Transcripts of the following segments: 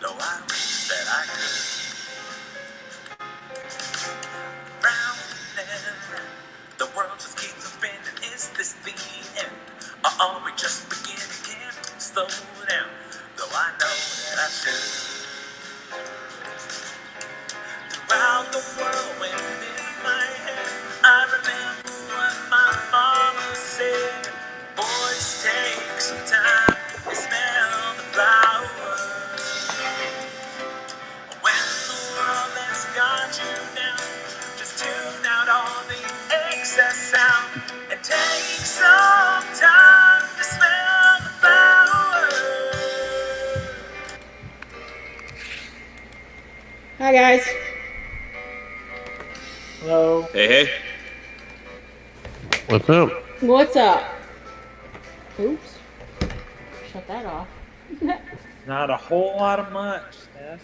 though I wish that I could. Round and round, the world just keeps on spinning. Is this the end? Or are we just beginning? Can't slow down, though I know that I should. Throughout the world, when in my head, I remember what my mama said. Boys, take some time to smell the flowers. When the world has got you down, just tune out all the excess sound and take some time to smell the flowers. Hi guys. Hello. Hey. What's up? What's up? Oops. Shut that off. Not a whole lot of much, Steph.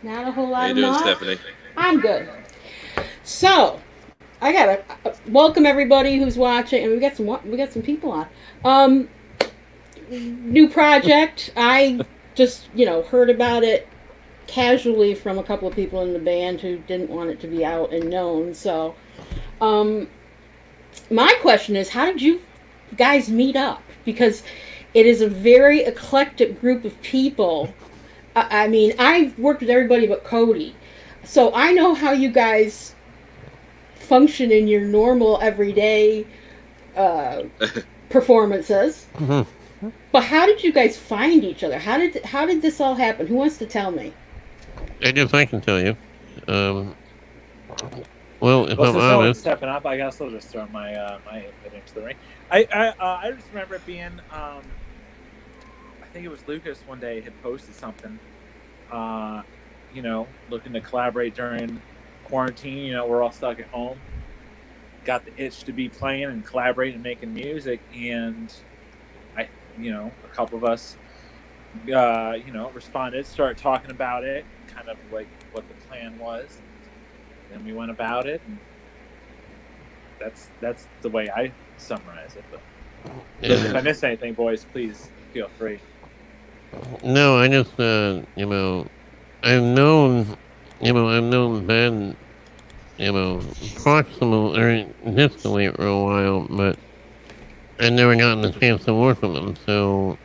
Not a whole lot How you of doing, much. Stephanie? I'm good. So, I gotta welcome everybody who's watching, and we got some people on. New project. I just heard about it casually from a couple of people in the band who didn't want it to be out and known. So, my question is, how did you guys meet up? Because it is a very eclectic group of people. I mean, I've worked with everybody but Cody. So I know how you guys function in your normal everyday performances. Mm-hmm. But how did you guys find each other? How did this all happen? Who wants to tell me? I guess I can tell you. Well, if Well, I'm since no one's honest, stepping up, I guess I'll just throw my my input into the ring. I just remember it being I think it was Lucas one day had posted something, looking to collaborate during quarantine. We're all stuck at home. Got the itch to be playing and collaborating and making music, and a couple of us, responded, started talking about it, kind of like what the plan was. Then we went about it, and that's the way I summarize it. But if I missed anything, boys, please feel free. no, I just, I've known Ben, proximal or distantly for a while, but I'd never gotten the chance to work with him. So,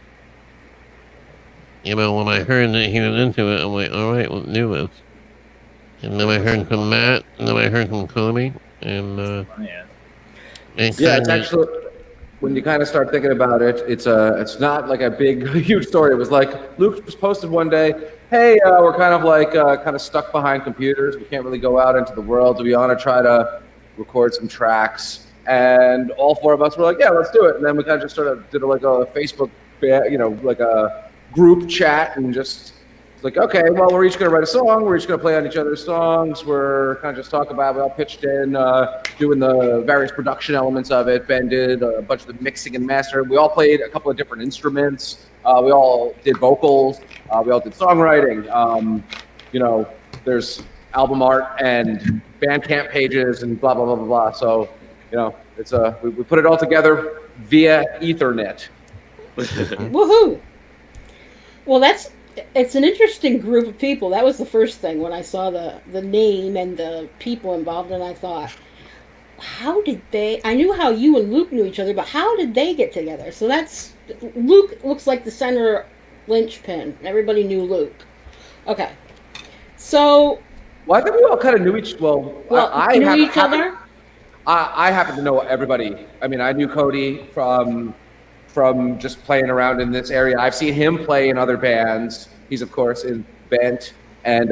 when I heard that he was into it, I'm like, all right, let's do this. And then I heard from Matt, and then I heard from Cody, and it's actually, when you kind of start thinking about it, it's not like a big, huge story. It was like Luke just posted one day, hey, we're kind of stuck behind computers. We can't really go out into the world. Do we want to try to record some tracks? And all four of us were like, yeah, let's do it. And then we kind of just sort of did a Facebook, like a group chat, and just like, okay, well, we're each going to write a song. We're each going to play on each other's songs. We're kind of just talking about it. We all pitched in, doing the various production elements of it. Ben did a bunch of the mixing and mastering. We all played a couple of different instruments. We all did vocals. We all did songwriting. There's album art and Bandcamp pages and blah, blah, blah, blah, blah. So, it's we put it all together via Ethernet. Woohoo! Well, it's an interesting group of people. That was the first thing when I saw the name and the people involved, and I thought, how did they? I knew how you and Luke knew each other, but how did they get together? So Luke looks like the center linchpin. Everybody knew Luke. Okay, so. Well, I think we all kind of knew each. I knew each other. I happen to know everybody. I mean, I knew Cody from just playing around in this area. I've seen him play in other bands. He's, of course, in Bent, and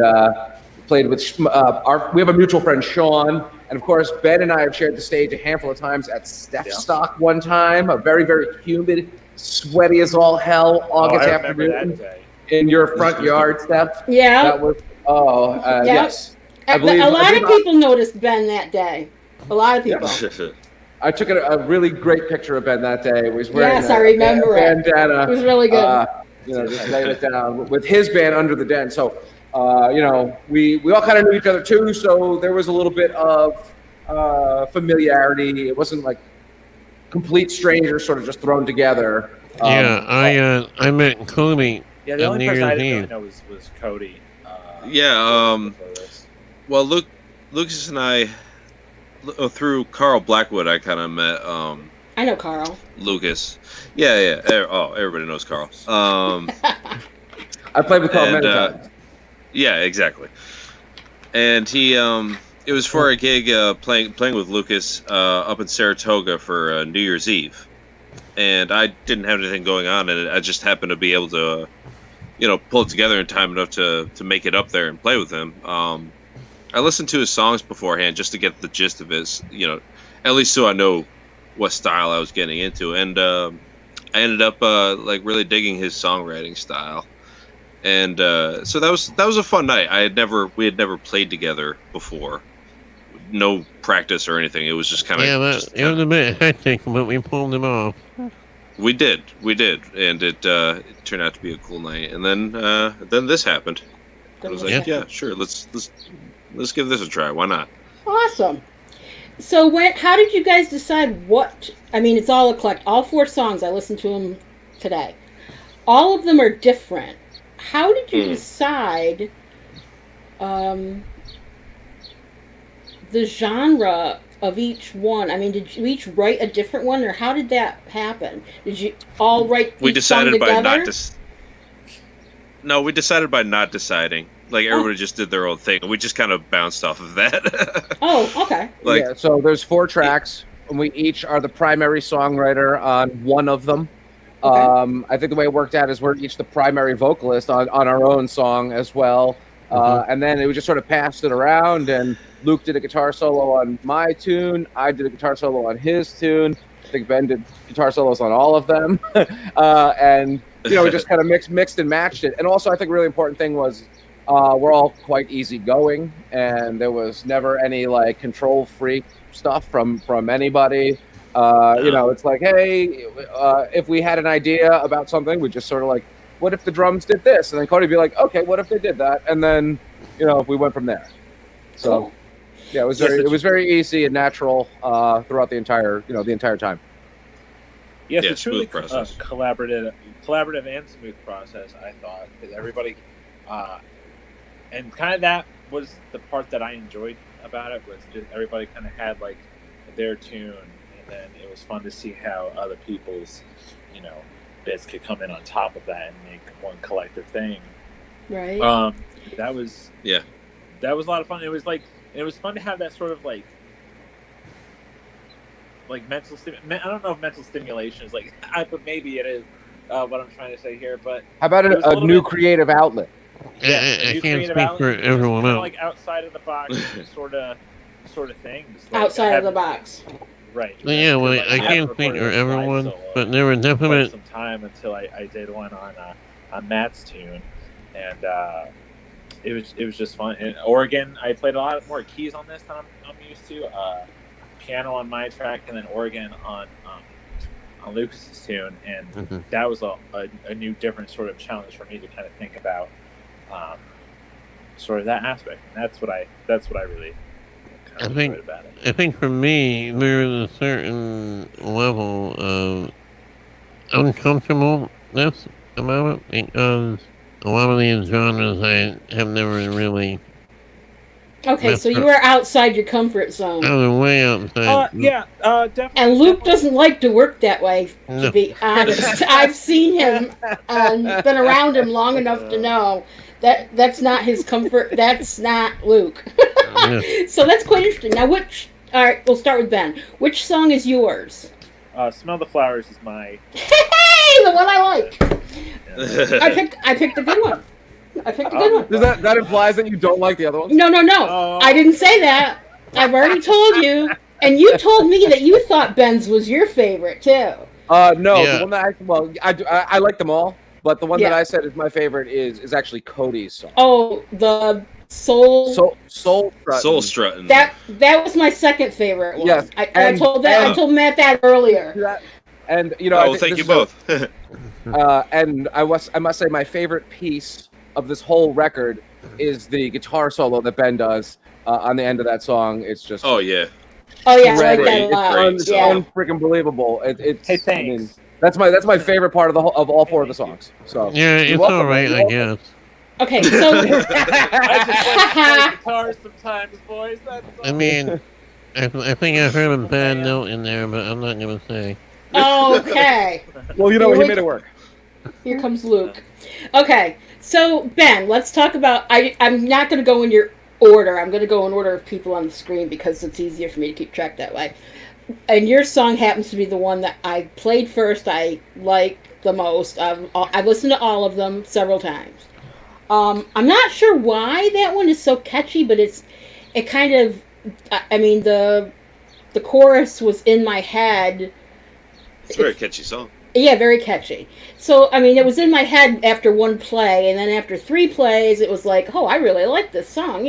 played with we have a mutual friend, Sean. And, of course, Ben and I have shared the stage a handful of times at Stock one time, a very, very humid, sweaty as all hell August afternoon in your front yard, Steph. Yeah. That was, yes. A lot of people noticed Ben that day. A lot of people. Yeah. I took a really great picture of Ben that day. He was wearing I remember a bandana. It was really good. Just laying it down with his band Under the Den. So, we all kind of knew each other too. So there was a little bit of familiarity. It wasn't like complete strangers sort of just thrown together. I met Cody Yeah, the only New person I Year's didn't really Eve. know was Cody. Well, Lucas and I, through Carl Blackwood, I kind of met I know Carl. Lucas. Yeah. Oh, everybody knows Carl. I played with Carl many and times. yeah, exactly. And he, it was for a gig playing with Lucas up in Saratoga for New Year's Eve, and I didn't have anything going on, and I just happened to be able to, pull it together in time enough to make it up there and play with him. I listened to his songs beforehand just to get the gist of his, at least so I know what style I was getting into, and I ended up like really digging his songwriting style. And so that was a fun night. We had never played together before, no practice or anything. It was just kind of Yeah, it was a bit hectic, but we pulled it off. we did, and it turned out to be a cool night. And then this happened. I was like, yeah, sure, let's give this a try. Why not? Awesome. So how did you guys decide what? I mean, it's all eclectic. All 4 songs, I listened to them today. All of them are different. How did you decide the genre of each one? I mean, did you each write a different one, or how did that happen? Did you all write each song together? No, we decided by not deciding. Like, everybody just did their own thing. We just kind of bounced off of that. Oh, okay. Yeah, so there's 4 tracks, and we each are the primary songwriter on one of them. Okay. I think the way it worked out is we're each the primary vocalist on our own song as well. And then we just sort of passed it around, and Luke did a guitar solo on my tune. I did a guitar solo on his tune. I think Ben did guitar solos on all of them. And, we just kind of mixed and matched it. And also, I think a really important thing was we're all quite easygoing, and there was never any, like, control freak stuff from anybody. It's like, hey, if we had an idea about something, we just sort of like, what if the drums did this? And then Cody would be like, okay, what if they did that? And then, we went from there. So, cool. Yeah, it was very easy and natural throughout the entire time. Yes, it's truly collaborative and smooth process, I thought, because everybody, and kind of that was the part that I enjoyed about it, was just everybody kind of had like their tune. And it was fun to see how other people's, bits could come in on top of that and make one collective thing. Right. That was a lot of fun. It was fun to have that sort of like mental. I don't know if mental stimulation is like, but maybe it is what I'm trying to say here. But how about a new creative outlet? Yeah, I can't speak for everyone else. Like outside of the box, sort of things. Like outside of the box. Right. Yeah, well, I can't speak for everyone, but there were definite some time until I did one on Matt's tune, and it was just fun. In Oregon, I played a lot more keys on this than I'm used to. Piano on my track, and then organ on Lucas's tune, and that was a new, different sort of challenge for me to kind of think about sort of that aspect. And that's what I really enjoyed about it. I think for me, there was a certain level of uncomfortableness about it, because a lot of these genres I have never really. Okay, so you were outside your comfort zone. I was way outside. Definitely. And Luke doesn't like to work that way, to be honest. I've seen him and been around him long enough to know that's not his comfort. That's not Luke. So that's quite interesting. Now, all right, we'll start with Ben. Which song is yours? Smell the Flowers is my... Hey, the one I like. I picked a good one. I picked a good one. Does that implies that you don't like the other ones? No. I didn't say that. I've already told you. And you told me that you thought Ben's was your favorite, too. No. Yeah. The one that I like them all, but the one that I said is my favorite is actually Cody's song. Oh, the Soul Strutting. That was my second favorite one. Yes. I told Matt that earlier. And thank you both. And I must say my favorite piece of this whole record is the guitar solo that Ben does on the end of that song. It's just I like that a lot. It's unfreaking believable. Hey, thanks. That's my favorite part of of all 4 of the songs. So yeah, it's all right, I guess. Okay, so I just like to play guitar sometimes, boys. That's all. I mean, I think I heard a bad note in there, but I'm not gonna say. Okay. Well, he made it work. Here comes Luke. Okay, so Ben, let's talk about. I'm not going to go in your order. I'm going to go in order of people on the screen because it's easier for me to keep track that way. And your song happens to be the one that I played first. I like the most. I've listened to all of them several times. I'm not sure why that one is so catchy, but it kind of. I mean the chorus was in my head. It's a very catchy song. Yeah, very catchy. So, I mean, it was in my head after 1 play, and then after 3 plays, it was like, oh, I really like this song,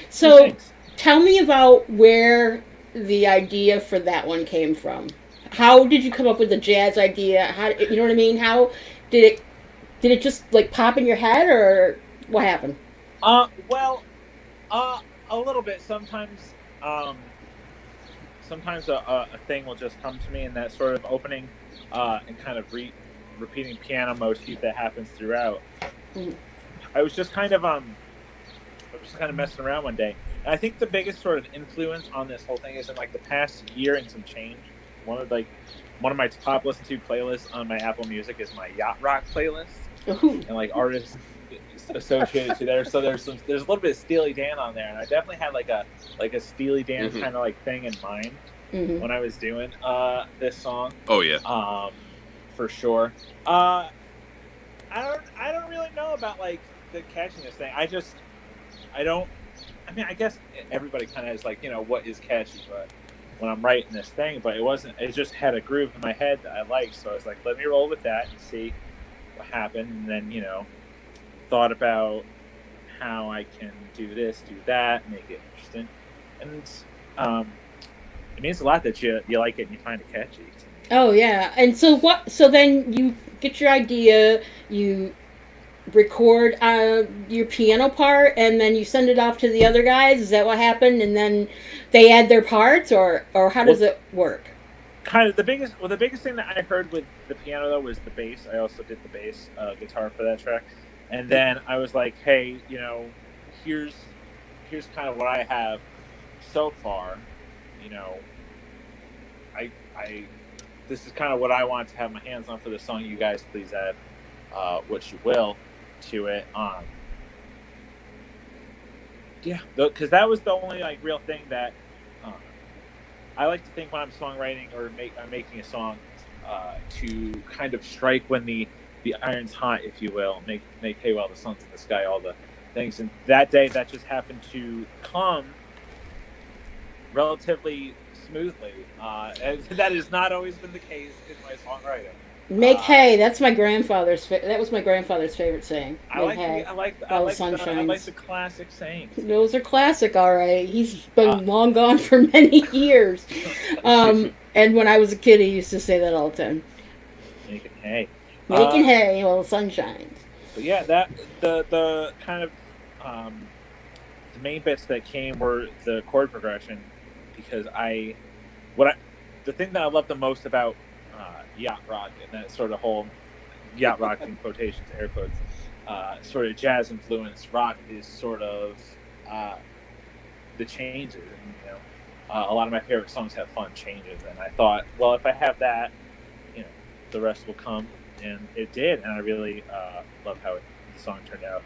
So, tell me about where the idea for that one came from. How did you come up with the jazz idea? How, you know what I mean? How did it just, like, pop in your head, or what happened? Well, a little bit. Sometimes a thing will just come to me, and that sort of opening and kind of repeating piano motif that happens throughout. I was just kind of messing around one day, and I think the biggest sort of influence on this whole thing is in like the past year and some change. One of my top listened to playlists on my Apple Music is my yacht rock playlist, and like artists associated to there. So there's a little bit of Steely Dan on there, and I definitely had like a Steely Dan kind of like thing in mind. When I was doing this song. Oh yeah. For sure. I don't really know about like the catchiness thing. I guess everybody kind of is like, what is catchy, but when I'm writing this thing, but it just had a groove in my head that I liked, so I was like, let me roll with that and see what happened, and then, thought about how I can do this, do that, make it interesting. And it means a lot that you like it and you find it catchy. Oh yeah, and so then you get your idea, you record your piano part, and then you send it off to the other guys. Is that what happened? And then they add their parts, or how does it work? Kind of the biggest thing that I heard with the piano though was the bass. I also did the bass guitar for that track, and then I was like, hey, here's kind of what I have so far. This is kind of what I want to have my hands on for the song. You guys please add what you will to it. Yeah, because that was the only like real thing that I like to think when I'm songwriting or I'm making a song to kind of strike when the iron's hot, if you will. Make hay while the sun's in the sky, all the things. And that day, that just happened to come relatively smoothly, and that has not always been the case in my songwriting. Make hay. That's my grandfather's. That was my grandfather's favorite saying. I like the classic sayings. Those are classic, all right. He's been long gone for many years. And when I was a kid, he used to say that all the time. Making hay. Making hay while the sun shines. But yeah, that the kind of the main bits that came were the chord progression. Because the thing that I love the most about yacht rock and that sort of whole yacht rock in quotations, air quotes, sort of jazz influenced rock is sort of the changes. And, a lot of my favorite songs have fun changes, and I thought, well, if I have that, the rest will come, and it did, and I really love how the song turned out.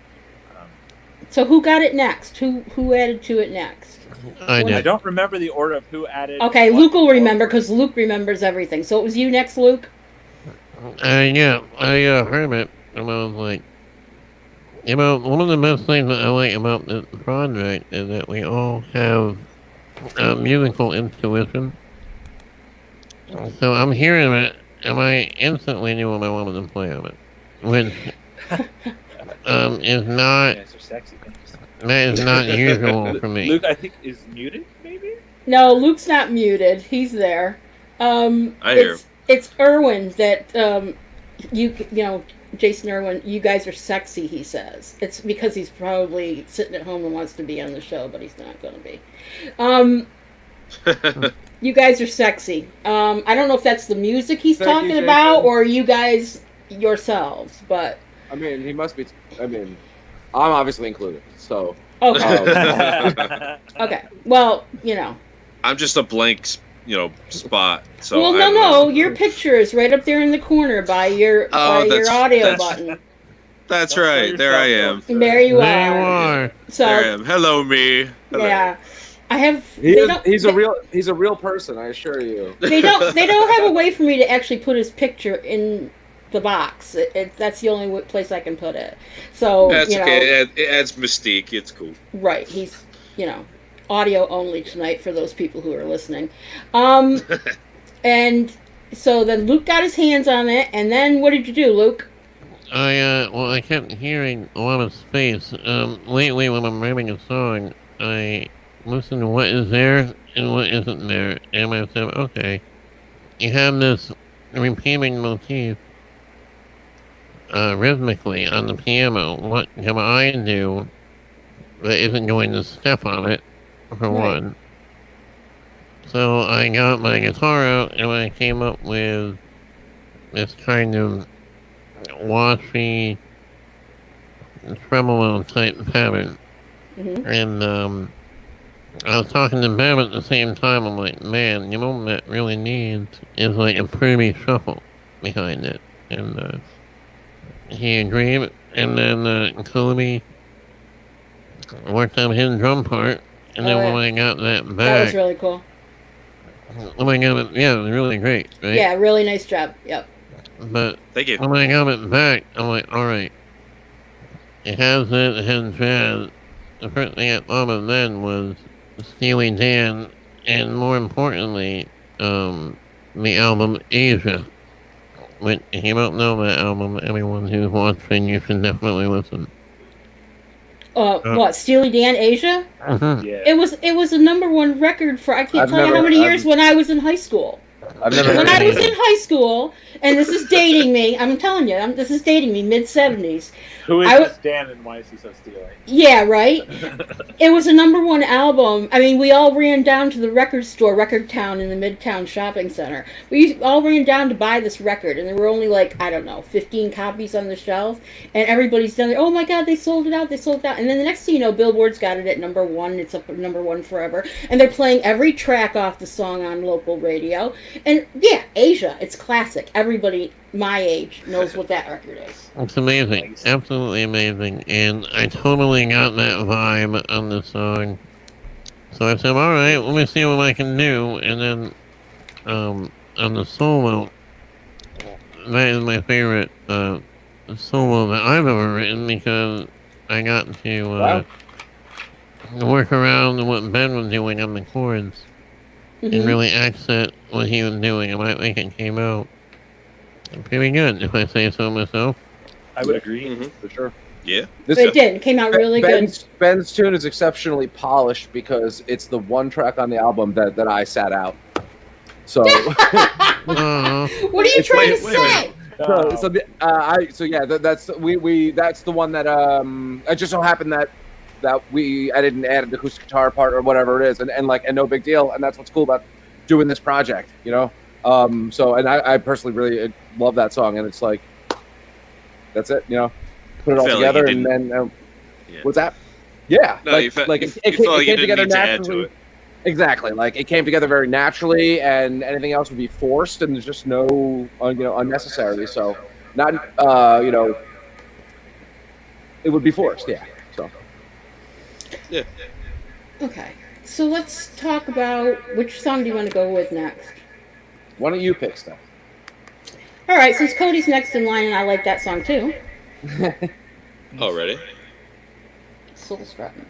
So who got it next? Who added to it next? I don't remember the order of who added. Okay, Luke will remember because Luke remembers everything. So it was you next, Luke? Yeah, I heard it, and I was like, one of the best things that I like about this project is that we all have musical intuition. So I'm hearing it, and I instantly knew what I wanted to play on it, which is not. You guys are sexy. That is not usual for me. Luke, I think, is muted, maybe? No, Luke's not muted. He's there. I hear him. It's Irwin that, Jason Irwin, you guys are sexy, he says. It's because he's probably sitting at home and wants to be on the show, but he's not going to be. You guys are sexy. I don't know if that's the music he's Thank talking you, about Jason. or you guys yourselves, but I mean, he must be. I mean, I'm obviously included. So. okay. Okay. Well, I'm just a blank, spot. So well, no. Your picture is right up there in the corner by your audio button. That's right. There I am. There you There you are. are. So There I am. Hello, me. Hello. yeah, I have. He's a real person. I assure you. They don't have a way for me to actually put his picture in the box. That's the only place I can put it. So that's okay. It adds mystique. It's cool. Right. He's audio only tonight for those people who are listening. And so then Luke got his hands on it, and then what did you do, Luke? I kept hearing a lot of space. Lately when I'm writing a song, I listen to what is there and what isn't there, and I said, okay, you have this repeating motif rhythmically on the piano. What can I do that isn't going to step on it, for one? So I got my guitar out and I came up with this kind of washy tremolo type pattern. Mm-hmm. And I was talking to Ben at the same time. I'm like, man, what that really needs is like a pretty shuffle behind it. And he agreed. And then Cody worked on his drum part. And then when I got that back, that was really cool. When I got it, yeah, it was really great, right? Yeah, really nice job. Yep. But thank you. When I got it back, I'm like, all right. It has jazz. The first thing I thought of then was Steely Dan, and more importantly, the album Asia. Which, if you don't know that album, anyone who's watching, you should definitely listen. What, Steely Dan Asia? Mm-hmm. Yeah. It was a #1 record for I can't tell you how many years when I was in high school. I've never when I was in high school, and this is dating me, I'm telling you, this is dating me, mid-70s. Who is this Dan and why is he so steely? Yeah, right? It was a #1 album. I mean, we all ran down to the record store, Record Town in the Midtown Shopping Center. We all ran down to buy this record, and there were only 15 copies on the shelf, and everybody's down there, oh my god, they sold it out. And then the next thing you know, Billboard's got it at #1, it's up at #1 forever, and they're playing every track off the song on local radio. And yeah, Asia, it's classic. Everybody my age knows what that record is. It's amazing. Absolutely amazing. And I totally got that vibe on the song. So I said, alright, let me see what I can do. And then on the solo, that is my favorite solo that I've ever written because I got to work around what Ben was doing on the chords. Mm-hmm. And really accent what he was doing, and I think it came out pretty good, if I say so myself. I would agree, for sure. Yeah. It did. It came out really good. Ben's tune is exceptionally polished because it's the one track on the album that I sat out. So. What are you trying to say? That's the one that it just so happened that I didn't add an acoustic guitar part or whatever it is, and no big deal, and that's what's cool about doing this project, I personally really love that song, and it's like that's it, put it all together, and then what's that? Yeah, no, it came together naturally. Exactly, it came together very naturally, and anything else would be forced, and there's just no unnecessary. So not it would be forced, yeah. So. Yeah. Okay, so let's talk about which song do you want to go with next? Why don't you pick stuff? All right, since Cody's next in line, and I like that song too. Already? Soul Strutting.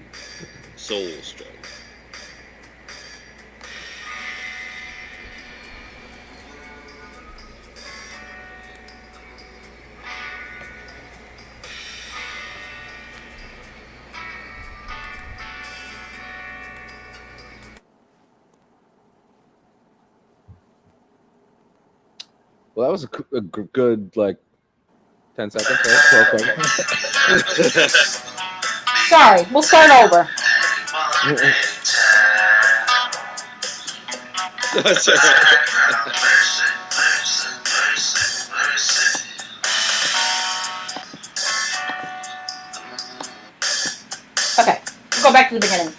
Soul Strutting. Well, that was a good 10 seconds, right? 12 seconds. Sorry, we'll start over. That's all right. Okay, we'll go back to the beginning.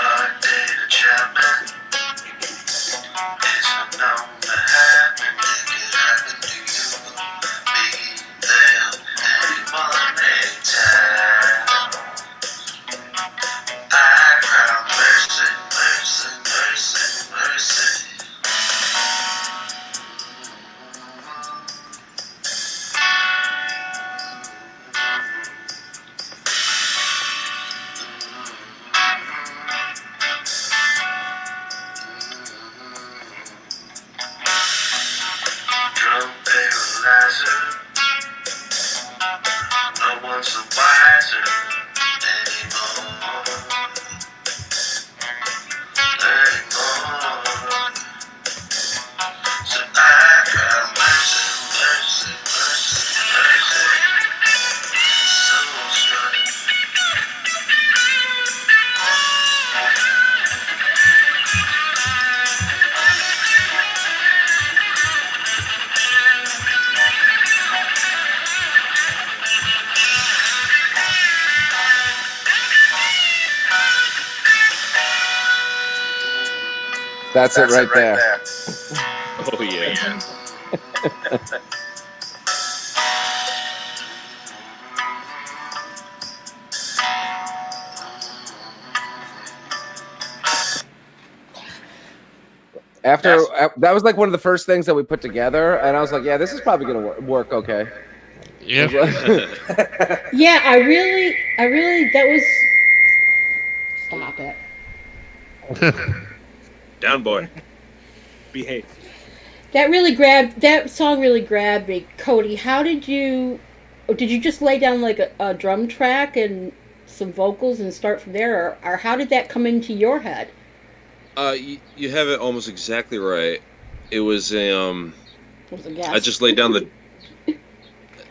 Untitled Chapter is known to happen. Make it happen to you. Be there any Monday time. I cry mercy, mercy, mercy, mercy. Drug paralyzer. No one's the wiser anymore. So I got mercy, mercy, mercy, mercy. So struck. That's it right there. Oh yeah. After that was like one of the first things that we put together, and I was like, yeah, this is probably gonna work okay. Yeah. Yeah, I really, that was. Stop it. Down boy. Behave. That song really grabbed me. Cody, how did you just lay down like a drum track and some vocals and start from there, or how did that come into your head? You have it almost exactly right. It was Was a guess. I just laid down the.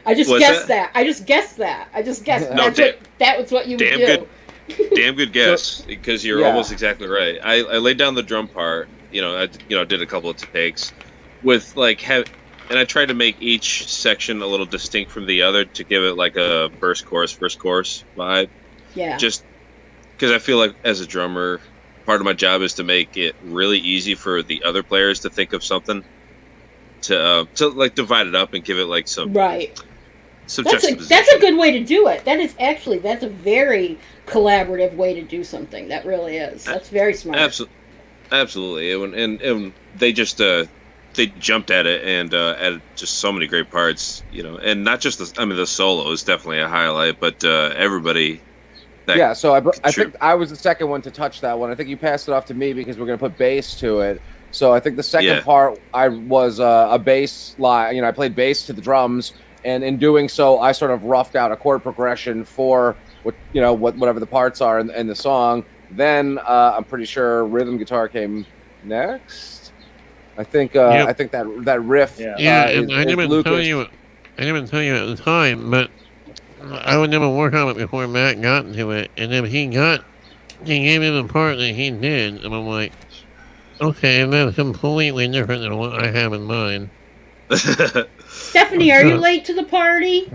I just What's guessed that? that. I just guessed that. No, that was what you would damn do. Damn good guess, because you're almost exactly right. I laid down the drum part. I did a couple of takes with and I tried to make each section a little distinct from the other to give it like a first chorus vibe. Yeah. Just because I feel like as a drummer, part of my job is to make it really easy for the other players to think of something to like divide it up and give it like some right. Some that's a good way to do it. That's a very collaborative way to do something. That really is. That's very smart. Absolutely. And they just they jumped at it and added just so many great parts, and not just the solo is definitely a highlight, but everybody. So I think I was the second one to touch that one. I think you passed it off to me because we're going to put bass to it. So I think the second part, I was a bass line. I played bass to the drums, and in doing so, I sort of roughed out a chord progression for whatever the parts are in the song. Then I'm pretty sure rhythm guitar came next. I think I think that riff. I didn't tell you at the time, but I would never work on it before Matt got into it, and then he gave me the part that he did, and I'm like, okay, and that's completely different than what I have in mind. Stephanie, are you late to the party?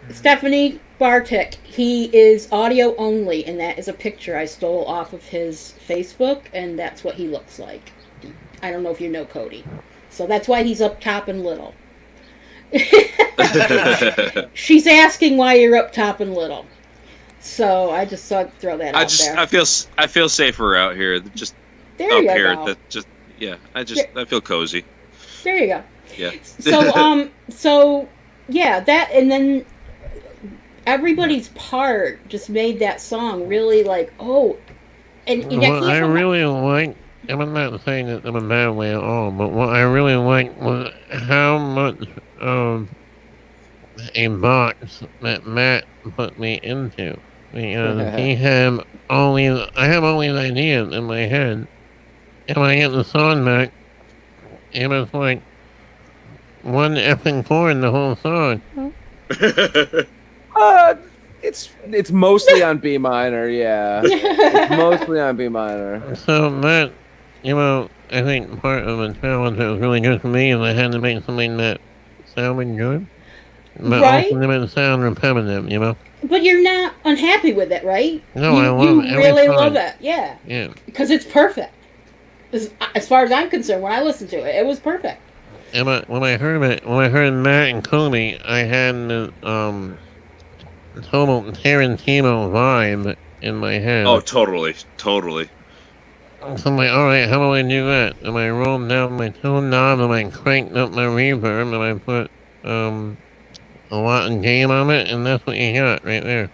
Stephanie Bartik, he is audio only, and that is a picture I stole off of his Facebook, and that's what he looks like. I don't know if you know Cody. So that's why he's up top and little. She's asking why you're up top and little. So I just thought I'd throw that out there. I feel safer out here. Just there up you here. go. I feel cozy. There you go. Yeah. So that, and then everybody's part just made that song really like, I really like. I'm not saying that in a bad way at all, but what I really liked was how much of a box that Matt put me into. Because he had I have all these ideas in my head. And when I get the song back, it was like one effing chord the whole song. It's mostly on B minor, yeah. It's mostly on B minor. So that, I think part of the challenge that was really good for me is I had to make something that sounded good, but also didn't sound repetitive, But you're not unhappy with it, right? No, I love it. You really love it, yeah. Yeah. Because it's perfect. As far as I'm concerned, when I listened to it, it was perfect. And when I heard Matt and Cody, I had the total Tarantino vibe in my head. Oh, totally. So I'm like, all right, how do I do that? And I rolled down my tone knob, and I cranked up my reverb, and I put a lot of gain on it, and that's what you got right there.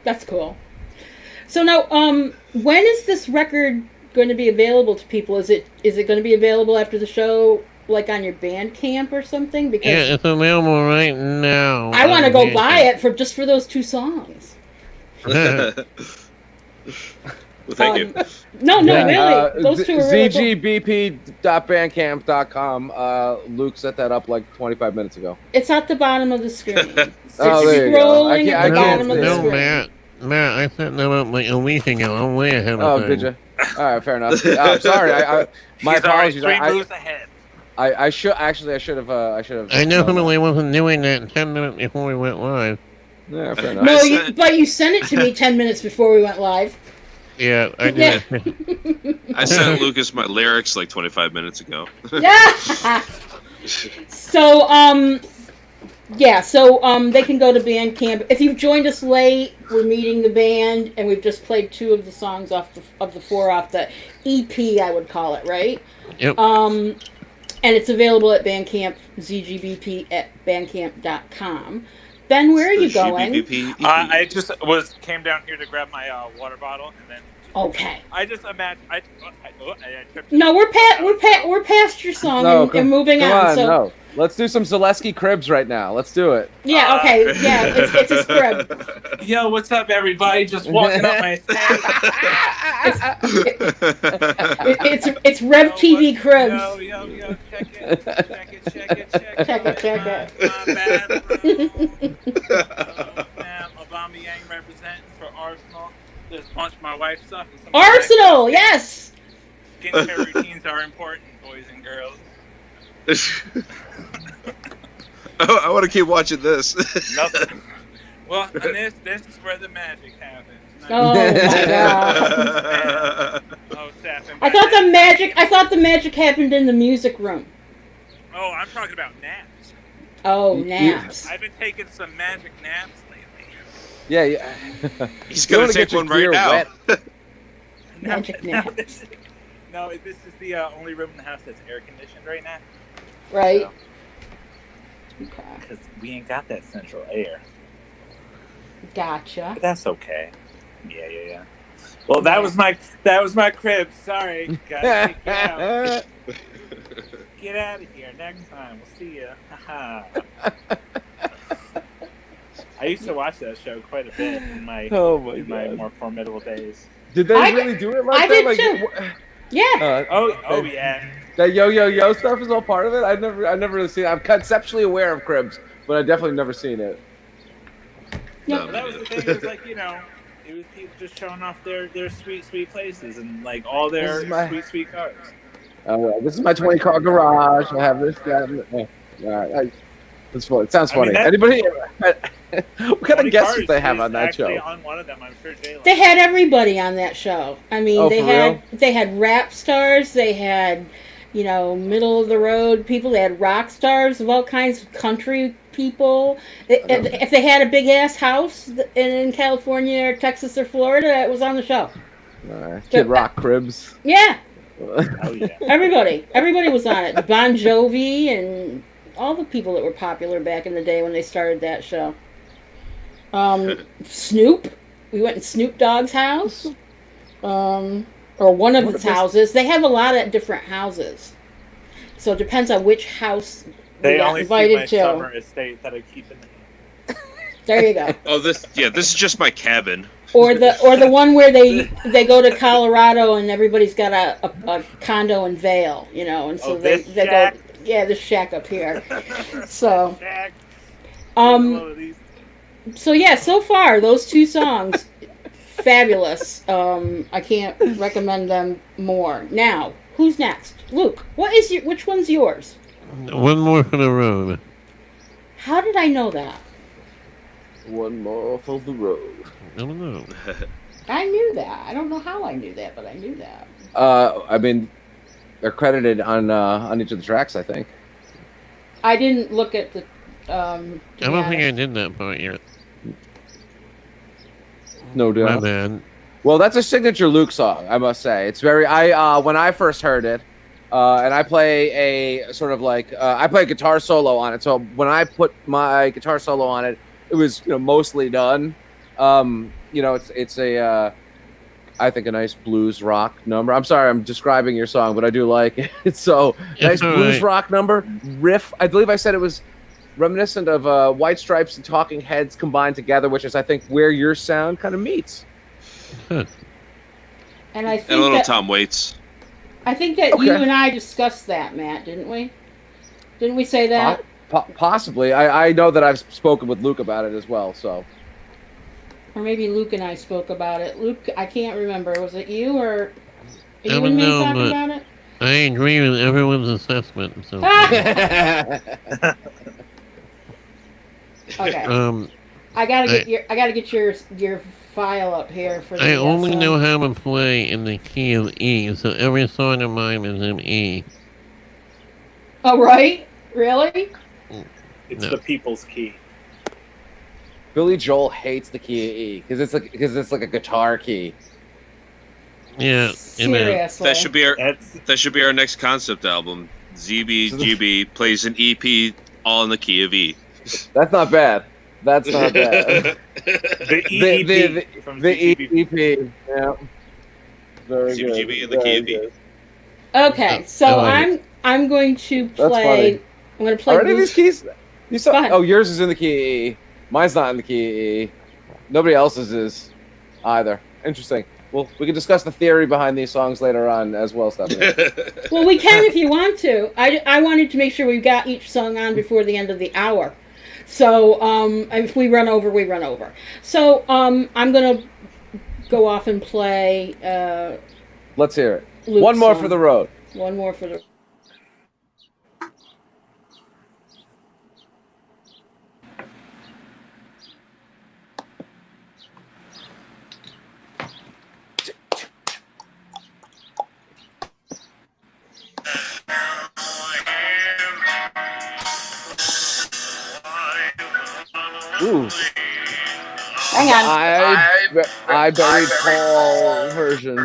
That's cool. So now, when is this record going to be available to people? Is it going to be available after the show, like on your Bandcamp or something? Because yeah, it's available right now. I want to go buy it for those 2 songs. Well, thank you. No, really. Those 2 are really cool. ZeeGeeBeePee.bandcamp.com. Luke set that up like 25 minutes ago. It's at the bottom of the screen. There you go. Scrolling at the bottom of the screen. Matt, I set that up like a week ago. I'm way ahead of time. Oh, did you? All right, fair enough. I'm sorry. My apologies. 3 moves ahead. I should have. I definitely wasn't doing that 10 minutes before we went live. Yeah, fair enough. No, but you sent it to me 10 minutes before we went live. Yeah, I did. I sent Lucas my lyrics like 25 minutes ago. Yeah. So, they can go to Bandcamp. If you've joined us late, we're meeting the band, and we've just played 2 of the songs of the 4 off the EP, I would call it, right? Yep. And it's available at Bandcamp, ZeeGeeBeePee at bandcamp.com. Ben, where are you going? I just came down here to grab my water bottle, and then. Okay. I just imagine. I tripped. No, we're past your song and moving on. So no. Let's do some Zoleski cribs right now. Let's do it. Yeah. Okay. Yeah. It's a crib. Yo, what's up, everybody? Just walking up my stairs. It's Rev TV cribs. Yo, check it. Man, Obama Yang representing for Arsenal. Just punch my wife's stuff. Arsenal, yes. Skincare routines are important, boys and girls. I want to keep watching this. Nothing. Well, and this is where the magic happens. Oh my god! Oh, Stephanie. I thought the magic happened in the music room. Oh, I'm talking about naps. Oh, naps. I've been taking some magic naps lately. Yeah. He's gonna take one right now. Magic naps. No, this is the only room in the house that's air conditioned right now. Right. So, okay. Because we ain't got that central air. Gotcha. But that's okay. Yeah. Well, that was my crib. Sorry, guys. Get out. Get out of here. Next time, we'll see you. I used to watch that show quite a bit in my more formidable days. Did they really do it like that? I did too. Yeah. Yeah. That yo stuff is all part of it. I've never really seen it. I'm conceptually aware of cribs, but I've definitely never seen it. No, that was the thing. It was like, it was people just showing off their sweet places and like all their sweet cars. This is my 20-car garage. I have this guy. It's fun. It sounds funny. Anybody? What kind of guests did they have on that show? On one of them, I'm sure they had everybody on that show. I mean, they had rap stars. They had, middle of the road people. They had rock stars of all kinds of country people. If they had a big ass house in California or Texas or Florida, it was on the show. Kid Rock cribs. Yeah. Oh yeah. Everybody was on it. Bon Jovi and all the people that were popular back in the day when they started that show. Snoop. We went in Snoop Dogg's house. Or one of his houses. They have a lot of different houses. So it depends on which house they got only invited see my to. summer estate that I keep in the There you go. Oh, this is just my cabin. or the one where they go to Colorado and everybody's got a condo in Vail, and so they go, yeah, this shack up here. So, so yeah, so far those two songs, fabulous. I can't recommend them more. Now, who's next? Luke, which one's yours? One More for the Road. How did I know that? One More for the Road. I don't know. I knew that. I don't know how I knew that, but I knew that. I mean, they're credited on each of the tracks, I think. I didn't look at the. I don't think I did that part yet. No doubt. My bad. Well, that's a signature Luke song, I must say. It's very. When I first heard it, and I play a sort of like I play a guitar solo on it. So when I put my guitar solo on it, it was mostly done. It's a I think a nice blues rock number. I'm sorry, I'm describing your song, but I do like it. So nice blues rock number riff. I believe I said it was reminiscent of White Stripes and Talking Heads combined together, which is I think where your sound kind of meets. And I think a little Tom Waits. I think that you and I discussed that, Matt, didn't we? Didn't we say that? Possibly. I know that I've spoken with Luke about it as well. So. Or maybe Luke and I spoke about it. Luke, I can't remember. Was it you or you and me talking about it? I agree with everyone's assessment. So. Okay. I gotta get your file up here for. I only know how to play in the key of E, so every song of mine is in E. Oh right? Really? It's the people's key. Billy Joel hates the key of E because it's like a guitar key. Yeah, seriously. That should be our next concept album. ZeeGeeBeePee plays an EP all in the key of E. That's not bad. That's not bad. The EP. Yeah. Very good. ZeeGeeBeePee in the key of E. Okay, so I'm going to play. I'm going to play. Are any of these keys? Yours is in the key of E. Mine's not in the key of E. Nobody else's is either. Interesting. Well, we can discuss the theory behind these songs later on as well, Stephanie. Well, we can if you want to. I wanted to make sure we got each song on before the end of the hour. So if we run over, we run over. So I'm going to go off and play... Let's hear it. Luke's One More song. for the Road. One More for the... Ooh. Hang on. I buried Paul version.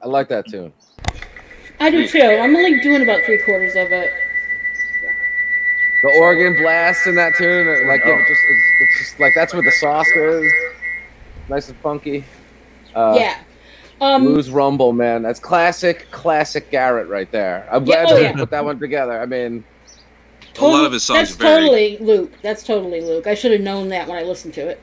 I like that tune. I do too. I'm only doing about 3/4 of it. The organ blast in that tune, like it's just like that's where the sauce is. Nice and funky. Yeah. Blues Rumble, man. That's classic Garrett right there. I'm glad they put that one together. I mean, a lot of his songs are totally Luke. That's totally Luke. I should have known that when I listened to it.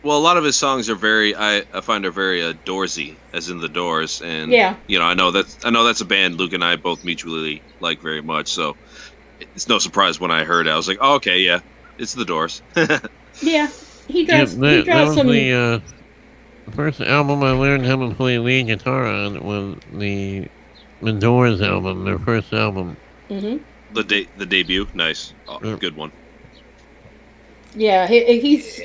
Well, a lot of his songs are very, I find are very Doorsy, as in the Doors, and you know, I know that's a band Luke and I both mutually like very much. So it's no surprise when I heard it. I was like, oh, okay, yeah, it's the Doors. Yeah, he draws. That was some. The first album I learned how to play lead guitar on was the Doors album, their first album. Mm-hmm. The debut, nice, good one. Yeah, he's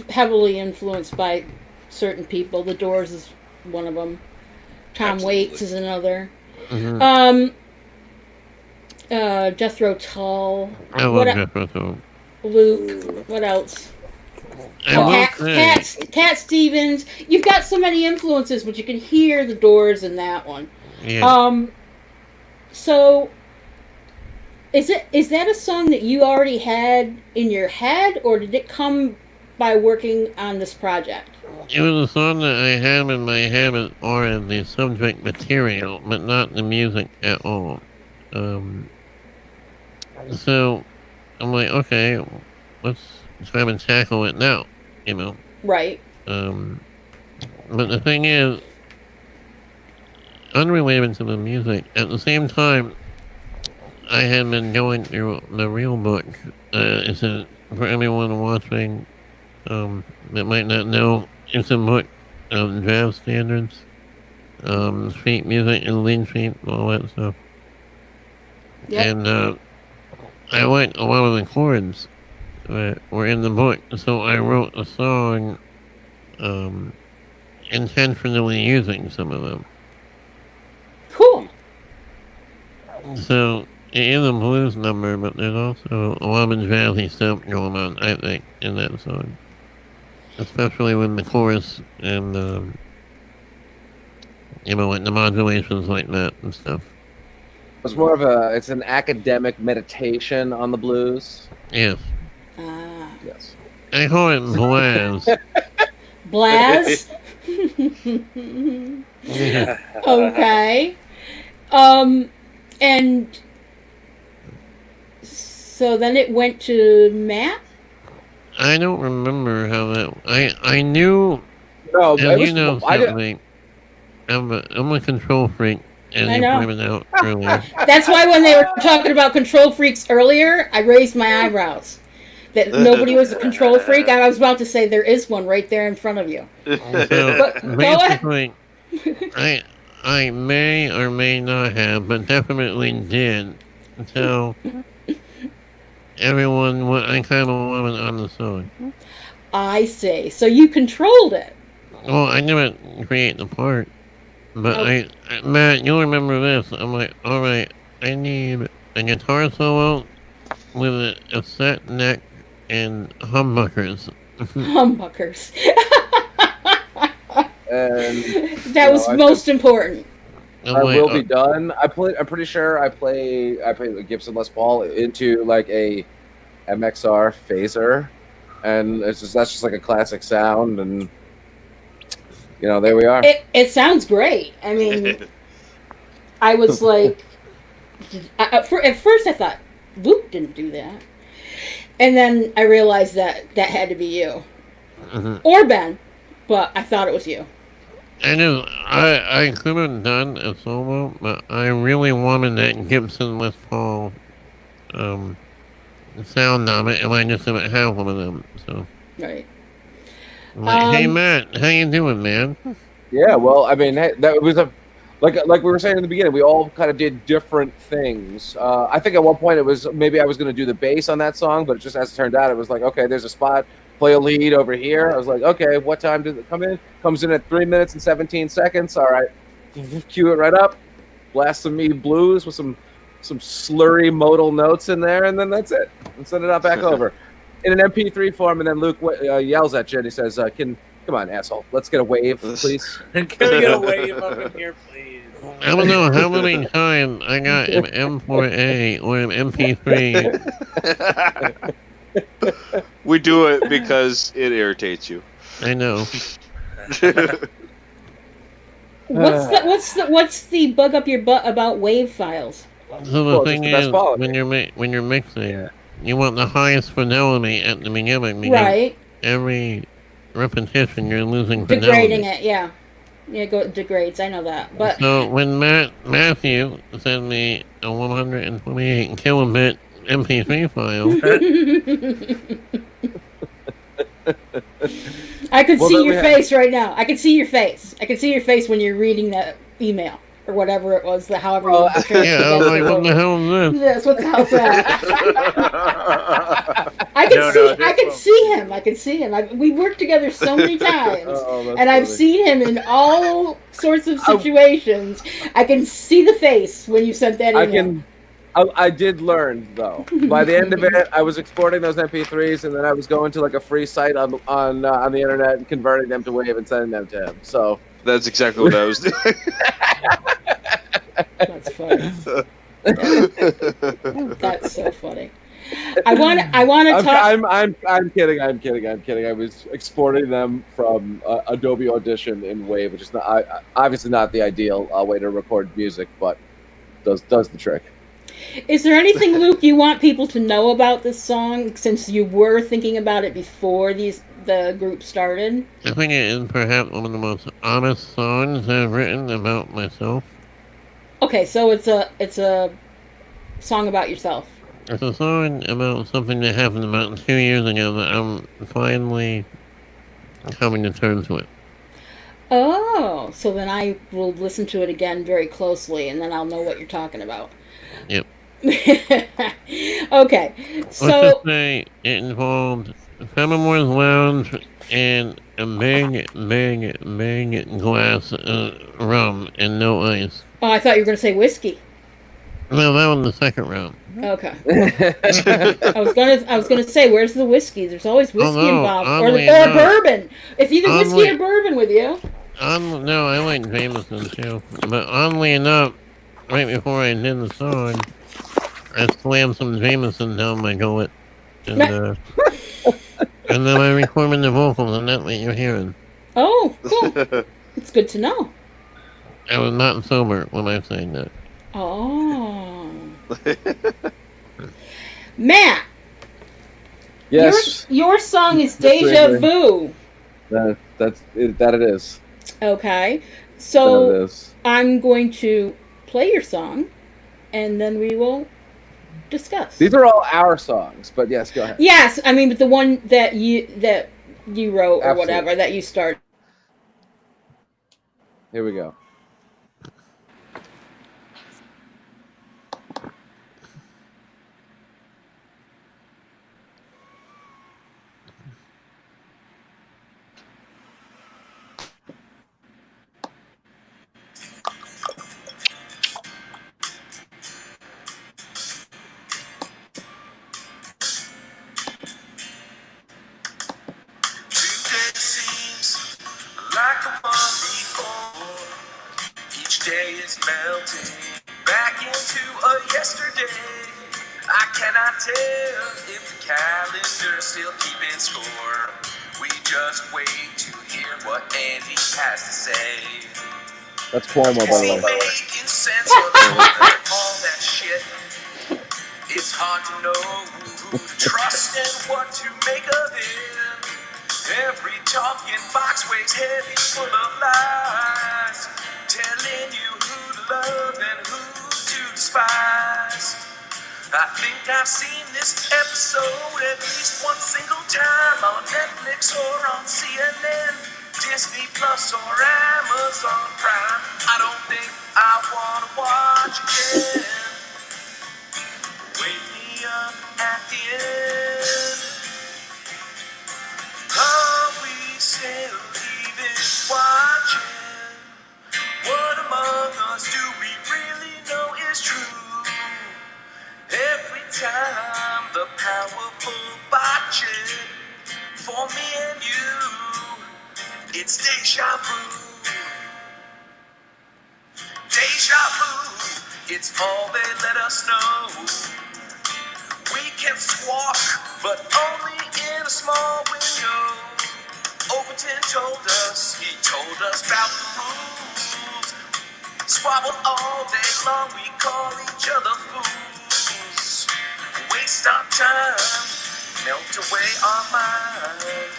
heavily influenced by certain people. The Doors is one of them. Tom Waits is another. Mm-hmm. Jethro Tull. I love Jethro Tull. Luke. What else? Cat Stevens. You've got so many influences, but you can hear the Doors in that one. Yeah. So is that a song that you already had in your head, or did it come by working on this project? It was a song that I had in my head or in the subject material, but not the music at all. So I'm like, okay, let's try and tackle it now, you know. Right. But the thing is, unrelated to the music, at the same time, I had been going through the real book. It's for everyone watching that might not know, it's a book of jazz standards, sheet music and lead sheet, all that stuff. Yep. And I liked a lot of the chords that were in the book, so I wrote a song intentionally using some of them. Cool. So it is a blues number, but there's also a lot of jazzy stuff going on, I think, in that song. Especially with the chorus and, you know, like the modulations like that and stuff. It's more of it's an academic meditation on the blues. Yes. Yes. I call it Blaz. Blaz? Yeah. Okay. And so then it went to Matt? I don't remember how that... I knew... No, you know something. I'm a control freak, as you pointed out earlier. That's why when they were talking about control freaks earlier, I raised my eyebrows. That nobody was a control freak. I was about to say there is one right there in front of you. So, basically, I may or may not have, but definitely did tell everyone what I kind of wanted on the song. I see. So you controlled it. Well, I didn't create the part, but Matt, you'll remember this. I'm like, all right, I need a guitar solo with a set neck and humbuckers. Humbuckers. And that was most important. I will be done. I'm pretty sure I play the Gibson Les Paul into like a MXR phaser, and that's just like a classic sound, and you know, there we are. It sounds great. I mean, I was like, at first I thought Luke didn't do that, and then I realized that had to be you or Ben, but I thought it was you. I could have done a solo, but I really wanted that Gibson Les Paul sound on it, and I just didn't have one of them. So, right. Like, hey Matt, how you doing, man? Yeah, well, I mean, that was like we were saying in the beginning, we all kind of did different things. I think at one point it was maybe I was going to do the bass on that song, but just as it turned out, it was like, okay, there's a spot. Play a lead over here. I was like, okay, what time did it come in? Comes in at 3 minutes and 17 seconds. All right, cue it right up. Blast some me blues with some slurry modal notes in there, and then that's it. And send it out back over in an MP3 form. And then Luke yells at you and he says, "Can Come on, asshole. Let's get a wave, please. Can we get a wave up in here, please? I don't know how many times I got an M4A or an MP3. We do it because it irritates you. I know. What's the bug up your butt about wave files? So the thing is, when you're mixing, you want the highest fidelity at the beginning. Because right. Every repetition, you're losing degrading fidelity. It. Yeah, it degrades. I know that. But so when Matthew sent me a 128 kilobit MP3 file. I could see your face right now. I can see your face. I can see your face when you're reading that email or whatever it was. However you yeah, I was like, what the hell is this? Yes, what the hell's that? I can see him. I can see him. We worked together so many times, and funny. I've seen him in all sorts of situations. I can see the face when you sent that email. I did learn though. By the end of it, I was exporting those MP3s, and then I was going to like a free site on the internet and converting them to WAV and sending them to him. So that's exactly what I was doing. That's funny. That's so funny. I want to talk. I'm kidding. I'm kidding. I was exporting them from Adobe Audition in WAV, which is obviously not the ideal way to record music, but does the trick. Is there anything, Luke, you want people to know about this song, since you were thinking about it before the group started? I think it is perhaps one of the most honest songs I've written about myself. Okay, so it's a song about yourself. It's a song about something that happened about 2 years ago that I'm finally coming to terms with. Oh, so then I will listen to it again very closely, and then I'll know what you're talking about. Yep. Okay, so... Let's just say it involved Fenimore's Lounge and a big glass of rum and no ice. Oh, I thought you were going to say whiskey. No, that was the second round. Okay. I was gonna say, where's the whiskey? There's always whiskey involved, or bourbon. It's either whiskey or bourbon with you. No, I like Jameson too. But oddly enough, right before I did the song, I slammed some Jameson down my gullet, and and then I recorded the vocals, and that's what you're hearing. Oh, cool. It's good to know. I was not sober when I sang that. Oh. Matt. Yes. Your song is Deja Vu. That it is. Okay. So I'm going to play your song, and then we will discuss. These are all our songs, but yes, go ahead. Yes, I mean, but the one that you wrote or whatever that you started. Here we go. Melting back into a yesterday. I cannot tell if the calendar's still keeping score. We just wait to hear what Andy has to say. That's Cuomo, by the way. Making sense of all that shit. It's hard to know who to trust and what to make of it. Every talking box weighs heavy, full of lies, telling you who to love and who to despise. I think I've seen this episode at least one single time on Netflix or on CNN, Disney Plus or Amazon Prime. I don't think I want to watch again. Wake me up at the end. Are we still even watching? What among us do we really know is true? Every time the powerful botch it for me and you. It's all they let us know. We can squawk, but only in a small window. Overton told us, he told us about the rules. Squabble all day long, we call each other fools. Waste our time, melt away our mind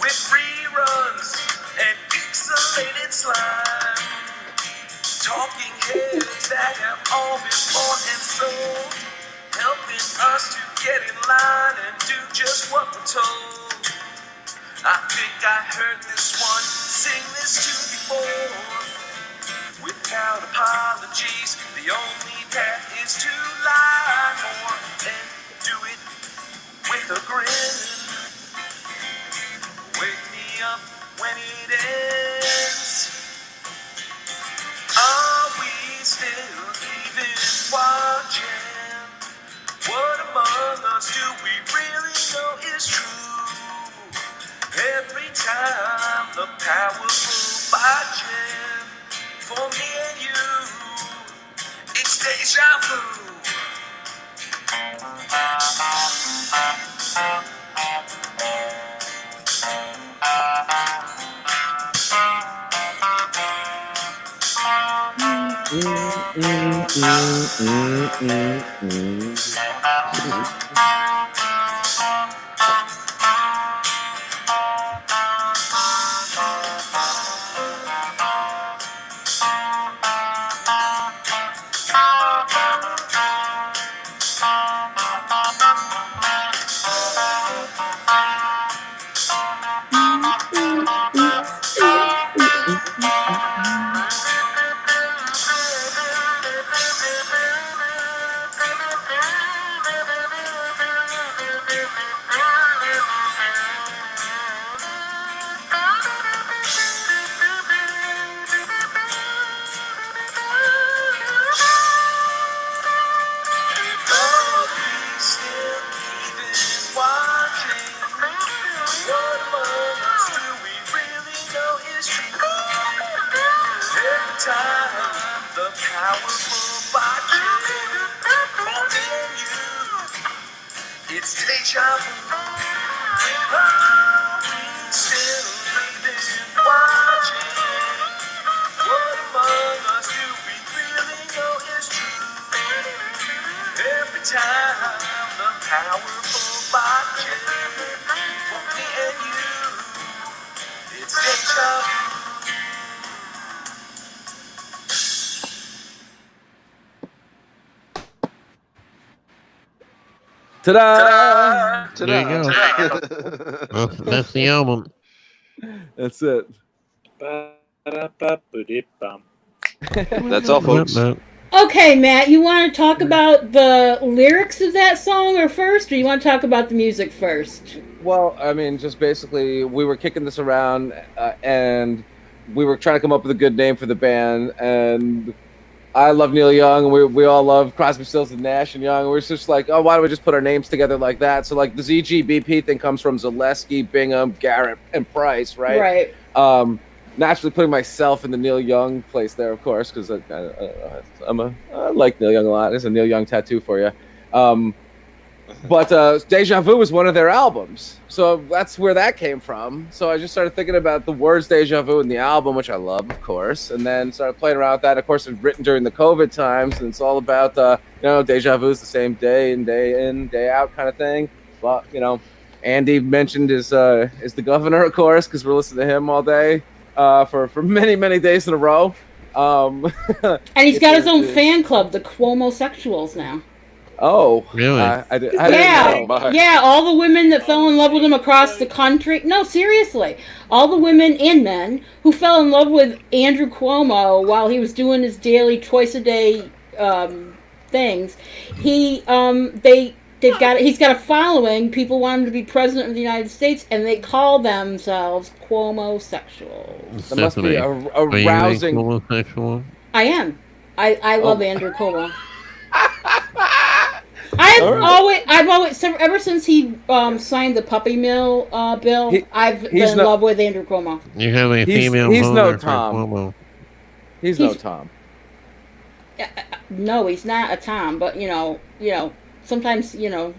with reruns and pixelated slime. Talking heads that have all been bought and sold, helping us to get in line and do just what we're told. I think I heard this one sing this tune before. Without apologies, the only path is to lie more and do it with a grin. Wake me up when it ends. Are we still even watching? What among us do we really know is true? Every time the powerful watching, for me and you, it's deja vu. Ta-da! There you go. That's the album. That's it. That's all, folks. Okay, Matt, you want to talk about the lyrics of that song first, or you want to talk about the music first? Well, I mean, just basically, we were kicking this around, and we were trying to come up with a good name for the band, and I love Neil Young, and we all love Crosby, Stills, and Nash and Young. We're just like, oh, why don't we just put our names together like that? So, like, the ZeeGeeBeePee thing comes from Zoleski, Bingham, Garrett, and Pryce, right? Right. Naturally putting myself in the Neil Young place there, of course, because I like Neil Young a lot. There's a Neil Young tattoo for you. But Deja Vu was one of their albums, so that's where that came from. So I just started thinking about the words Deja Vu in the album, which I love, of course, and then started playing around with that. Of course, it's written during the COVID times, and it's all about Deja Vu is the same day in, day out kind of thing. But Andy mentioned is the governor, of course, because we're listening to him all day for many days in a row. And he's got his own fan club, the Cuomo Sexuals now. Oh, really? I didn't know. Yeah, all the women that fell in love with him across the country. No, seriously. All the women and men who fell in love with Andrew Cuomo while he was doing his daily twice-a-day things. He's got a following. People want him to be president of the United States, and they call themselves Cuomo Sexuals. That must be a rousing. Homosexual? I am. I love Andrew Cuomo. I've always ever since he signed the puppy mill bill, I've been in love with Andrew Cuomo. You have a female. He's no Tom. He's no Tom. No, he's not a Tom, but sometimes you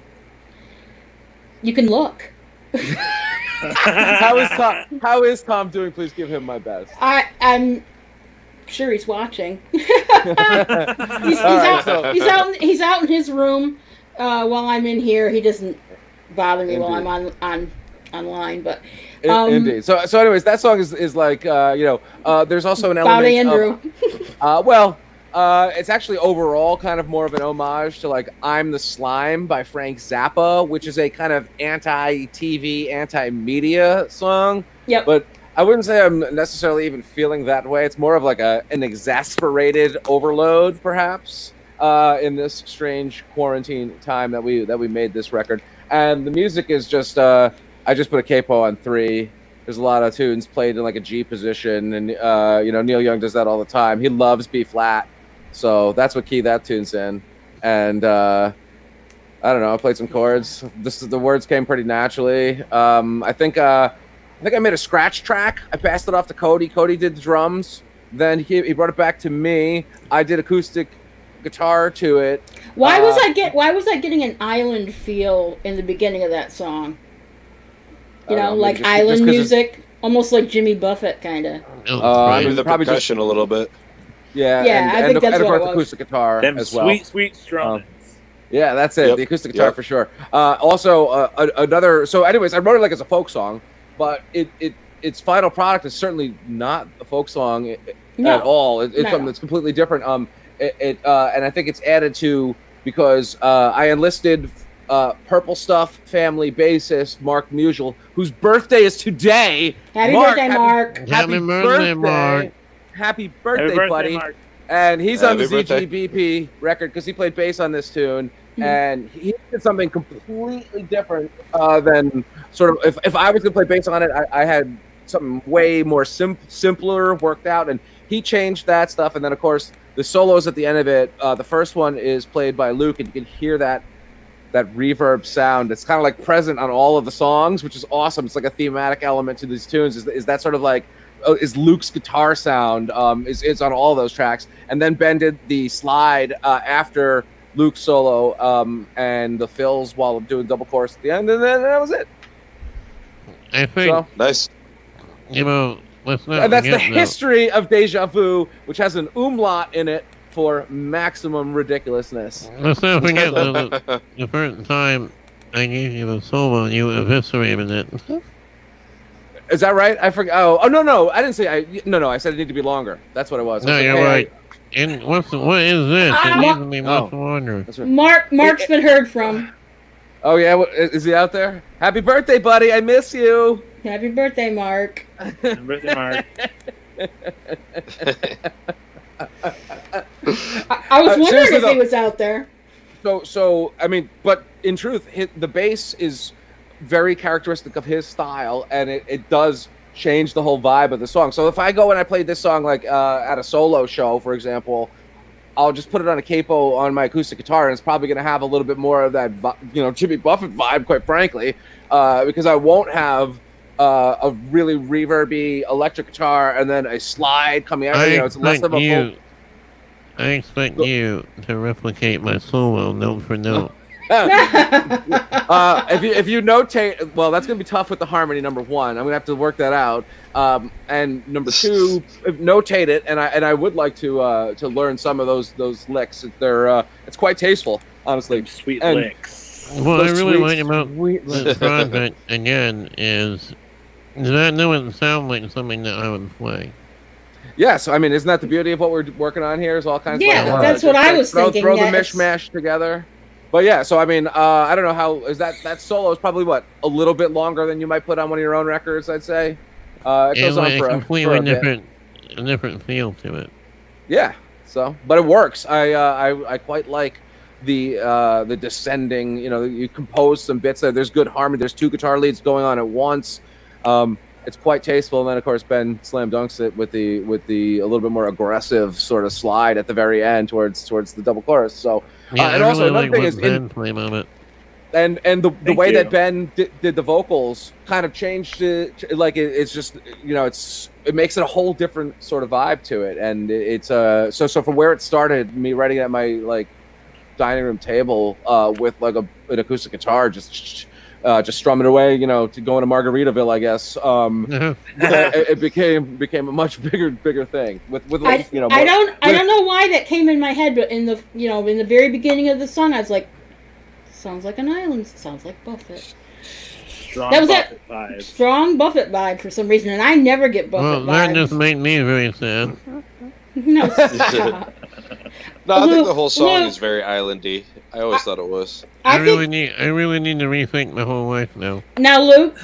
can look. How is Tom doing? Please give him my best. I'm sure he's watching. He's out in his room while I'm in here. He doesn't bother me while I'm online, but indeed. So anyways, that song is like there's also an about element Andrew. It's actually overall kind of more of an homage to like "I'm the Slime" by Frank Zappa, which is a kind of anti-TV, anti-media song. Yep. But I wouldn't say I'm necessarily even feeling that way. It's more of like an exasperated overload, perhaps, in this strange quarantine time that we made this record. And the music is just I just put a capo on 3. There's a lot of tunes played in like a G position, and Neil Young does that all the time. He loves B flat, so that's what key that tune's in. And I don't know, I played some chords. The words came pretty naturally. I think I made a scratch track. I passed it off to Cody. Cody did the drums. Then he brought it back to me. I did acoustic guitar to it. Why was I getting an island feel in the beginning of that song? Like island music, almost like Jimmy Buffett kind of. Maybe the percussion a little bit. Yeah, I think that's what it was. Acoustic guitar as well. Sweet strummings. Yeah, that's it. Yep. The acoustic guitar for sure. Also, another. So, anyways, I wrote it like as a folk song, but its final product is certainly not a folk song at all. It's something that's completely different. And I think it's added to because I enlisted Purple Stuff family bassist Mark Musial, whose birthday is today. Happy birthday, Mark! Happy birthday, Mark! Happy birthday, buddy! Mark. And he's on the ZeeGeeBeePee record because he played bass on this tune, and he did something completely different than sort of if I was going to play bass on it, I had something way more simpler worked out, and he changed that stuff. And then of course the solos at the end of it. The first one is played by Luke, and you can hear that reverb sound. It's kind of like present on all of the songs, which is awesome. It's like a thematic element to these tunes. Is that sort of like is Luke's guitar sound is on all those tracks. And then Ben did the slide after Luke's solo and the fills while doing double chorus at the end, and then that was it. I think nice. And that's the history of Deja Vu, which has an umlaut in it for maximum ridiculousness. Let's not forget the first time I gave you a solo, you eviscerated it. Is that right? I forgot. Oh no! I didn't say No, I said it needed to be longer. That's what it was. No, you're right. And what is this? It needs to be much longer. Right. Mark's been heard from. Oh yeah, is he out there? Happy birthday, buddy! I miss you. Happy birthday, Mark. Happy birthday, Mark. I was wondering if he was out there. So I mean, but in truth, the bass is very characteristic of his style, and it does change the whole vibe of the song. So if I go and I play this song like at a solo show, for example, I'll just put it on a capo on my acoustic guitar, and it's probably going to have a little bit more of that, Jimmy Buffett vibe, quite frankly, because I won't have a really reverby electric guitar and then a slide coming out. It's less of a. I expect you to replicate my solo note for note. If you notate, well, that's gonna be tough with the harmony. Number one, I'm gonna have to work that out. And number two, notate it. And I would like to learn some of those licks. It's quite tasteful, honestly. Sweet licks. What I really like about this project again is that it doesn't sound like something that I would play. Yes, I mean, isn't that the beauty of what we're working on here? Is all kinds of that's what I was thinking. Throw the mishmash together. But yeah, so I mean, I don't know how is that solo is probably a little bit longer than you might put on one of your own records. I'd say it goes on for a completely bit. different feel to it. Yeah. So, but it works. I quite like the descending. You compose some bits there. There's good harmony. There's two guitar leads going on at once. It's quite tasteful, and then of course Ben slam dunks it with the a little bit more aggressive sort of slide at the very end towards the double chorus. So yeah, and also another thing is Ben played on it. And the Thank way you. that Ben did the vocals kind of changed it. Like it's just, you know, it makes it a whole different sort of vibe to it. And it's so from where it started, me writing at my like dining room table with like an acoustic guitar, just strumming away, you know, to going to Margaritaville, I guess. It became a much bigger thing with you know. I don't know why that came in my head, but in the very beginning of the song, I was like, sounds like an island. Sounds like Buffett. Strong That was Buffett vibe. Strong Buffett vibe for some reason, and I never get Buffett vibes. That just made me very sad. No, stop. No, I think the whole song is very islandy. I always thought it was. I really need to rethink my whole life now. Now, Luke,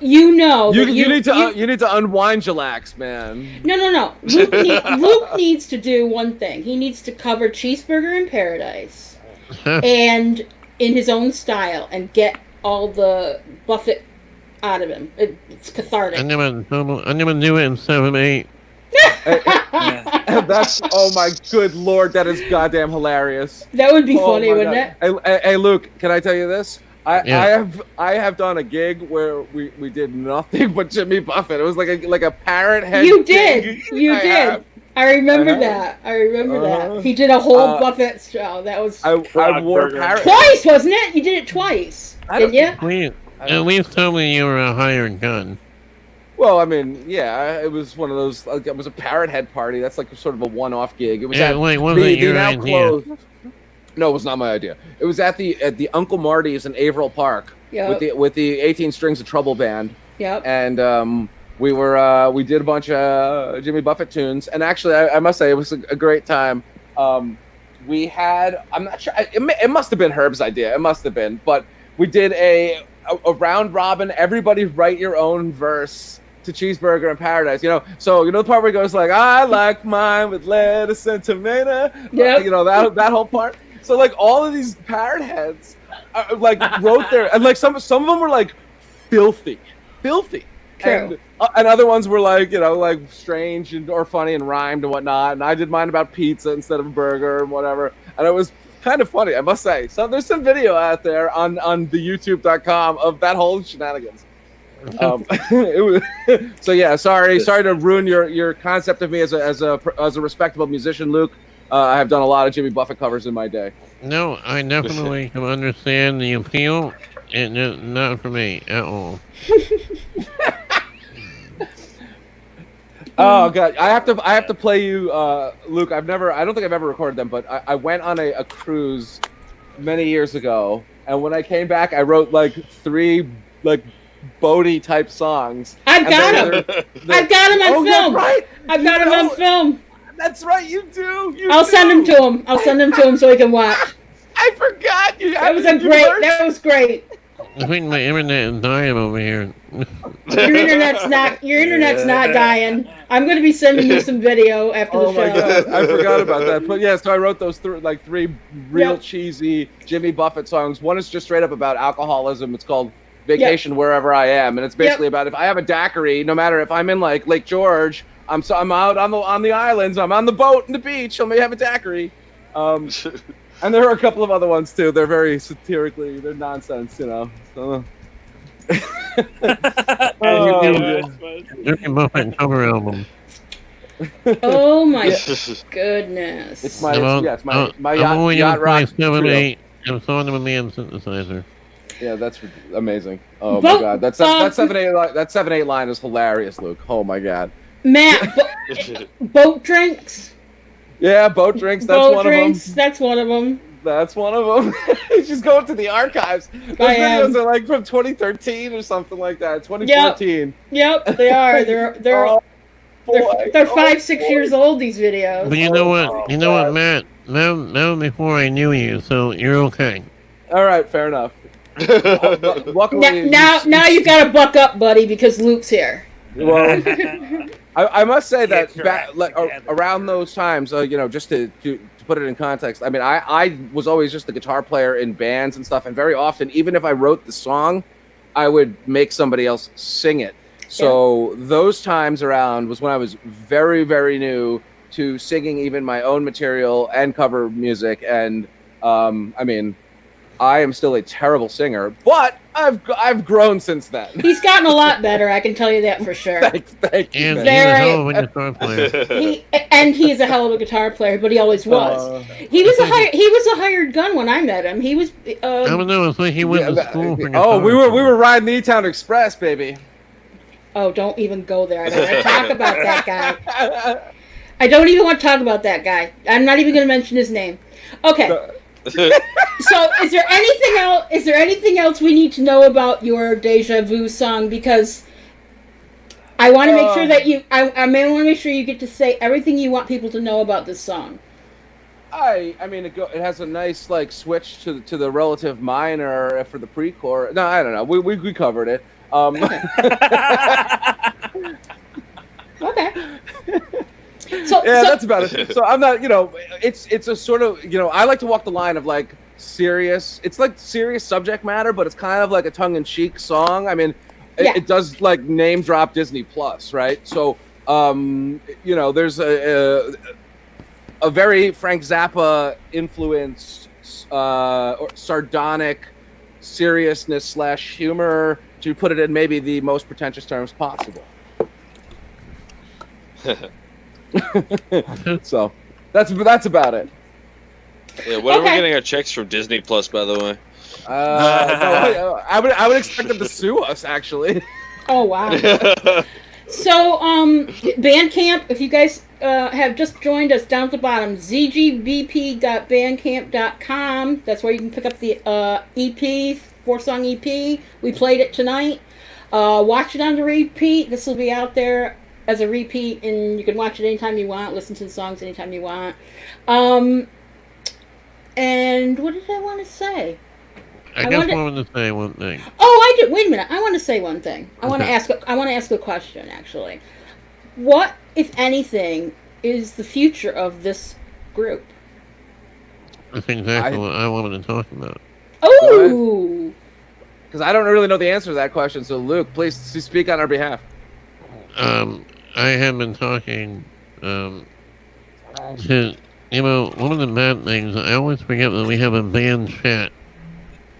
you need to unwind, chillax, man. No. Luke needs to do one thing. He needs to cover Cheeseburger in Paradise, and in his own style, and get all the Buffett out of him. It's cathartic. I'm gonna do it in 7/8. That's, oh my good lord, that is goddamn hilarious. That would be funny, wouldn't it? Hey, Luke, can I tell you this? I have done a gig where we did nothing but Jimmy Buffett. It was like a parrot head. You did. I remember that. He did a whole Buffett show. That was. I wore parrot twice, wasn't it? You did it twice, didn't you? At least tell me you were a hired gun. Well, I mean, yeah, it was one of those. Like, it was a parrot head party. That's like sort of a one-off gig. It was at the now closed. No, it was not my idea. It was at the Uncle Marty's in Averill Park with the 18 Strings of Trouble band. Yep. And we did a bunch of Jimmy Buffett tunes, and actually, I must say, it was a great time. We had, I'm not sure, it must have been Herb's idea. It must have been, but we did a round robin. Everybody write your own verse to Cheeseburger in Paradise, you know. So you know the part where he goes like, "I like mine with lettuce and tomato." Yeah. You know that whole part. So like all of these parrot heads, like wrote there, and like some of them were like filthy. True. And other ones were like, you know, like strange or funny and rhymed and whatnot. And I did mine about pizza instead of burger and whatever. And it was kind of funny, I must say. So there's some video out there on the YouTube.com of that whole shenanigans. It was, so yeah, sorry to ruin your concept of me as a respectable musician, Luke. I have done a lot of Jimmy Buffett covers in my day. No, I definitely can understand the appeal, and not for me at all. Oh god, I have to play you, Luke. I don't think I've ever recorded them, but I went on a cruise many years ago, and when I came back, I wrote like 3 like boaty type songs. I've got them. I've got them on film. Right. I've got them on film. That's right, you do. I'll send them to him so he can watch. I forgot. That was great. I think my internet is dying over here. Your internet's not dying. I'm going to be sending you some video after the show. Oh my god, I forgot about that. But yeah, so I wrote those 3 real cheesy Jimmy Buffett songs. One is just straight up about alcoholism. It's called Vacation Wherever I Am, and it's basically about if I have a daiquiri, no matter if I'm in like Lake George, I'm out on the islands, I'm on the boat and the beach, I may have a daiquiri. And there are a couple of other ones too. They're very satirically, they're nonsense, you know. So. Buffett cover album. Oh my goodness! It's my yacht rock. 7/8. I'm throwing them a man synthesizer. Yeah, that's amazing. Oh my god, that 7/8 line is hilarious, Luke. Oh my god. Matt, boat drinks. Yeah, boat drinks. That's one of them. That's one of them. She's going to the archives. Those videos are like from 2013 or something like that. 2014. Yep, they are. They're 5-6 years old. These videos. But you know what? Matt? That was before I knew you, so you're okay. All right, fair enough. Now you got to buck up, buddy, because Luke's here. Well, I must say that around those times, you know, just to put it in context, I mean, I was always just the guitar player in bands and stuff, and very often, even if I wrote the song, I would make somebody else sing it. So those times around was when I was very, very new to singing even my own material and cover music, and I mean, I am still a terrible singer, but I've grown since then. He's gotten a lot better. I can tell you that for sure. Thank you. And he's a hell of a guitar player. He's a hell of a guitar player, but he always was. He was a hired gun when I met him. He was. I don't know. It's like he went to school for guitar. Oh, we were riding the E-Town Express, baby. Oh, don't even go there. I don't want to talk about that guy. I don't even want to talk about that guy. I'm not even going to mention his name. Okay. So, is there anything else? Is there anything else we need to know about your Deja Vu song? Because I want to make sure that you. I want to make sure you get to say everything you want people to know about this song. I mean, it has a nice like switch to the relative minor for the pre-chorus. No, I don't know. We covered it. Okay. So that's about it. So I'm not, it's a sort of, I like to walk the line of like serious. It's like serious subject matter, but it's kind of like a tongue-in-cheek song. I mean, it does like name drop Disney Plus, right? So, there's a very Frank Zappa influenced or sardonic seriousness / humor, to put it in maybe the most pretentious terms possible. So that's about it. Yeah, when are we getting our checks from Disney Plus, by the way? No, I would expect them to sue us, actually. Oh wow. So Bandcamp, if you guys have just joined us, down at the bottom, ZeeGeeBeePee.bandcamp.com. That's where you can pick up the EP, 4-song EP. We played it tonight. Watch it on the repeat. This will be out there as a repeat, and you can watch it anytime you want, listen to the songs anytime you want. And what did I want to say? I wanted to say one thing. Oh, I do. Wait a minute. I want to say one thing. I want to ask a question, actually. What, if anything, is the future of this group? That's exactly what I wanted to talk about. Oh! Because I don't really know the answer to that question, so Luke, please speak on our behalf. I have been talking to, one of the bad things, I always forget that we have a band chat,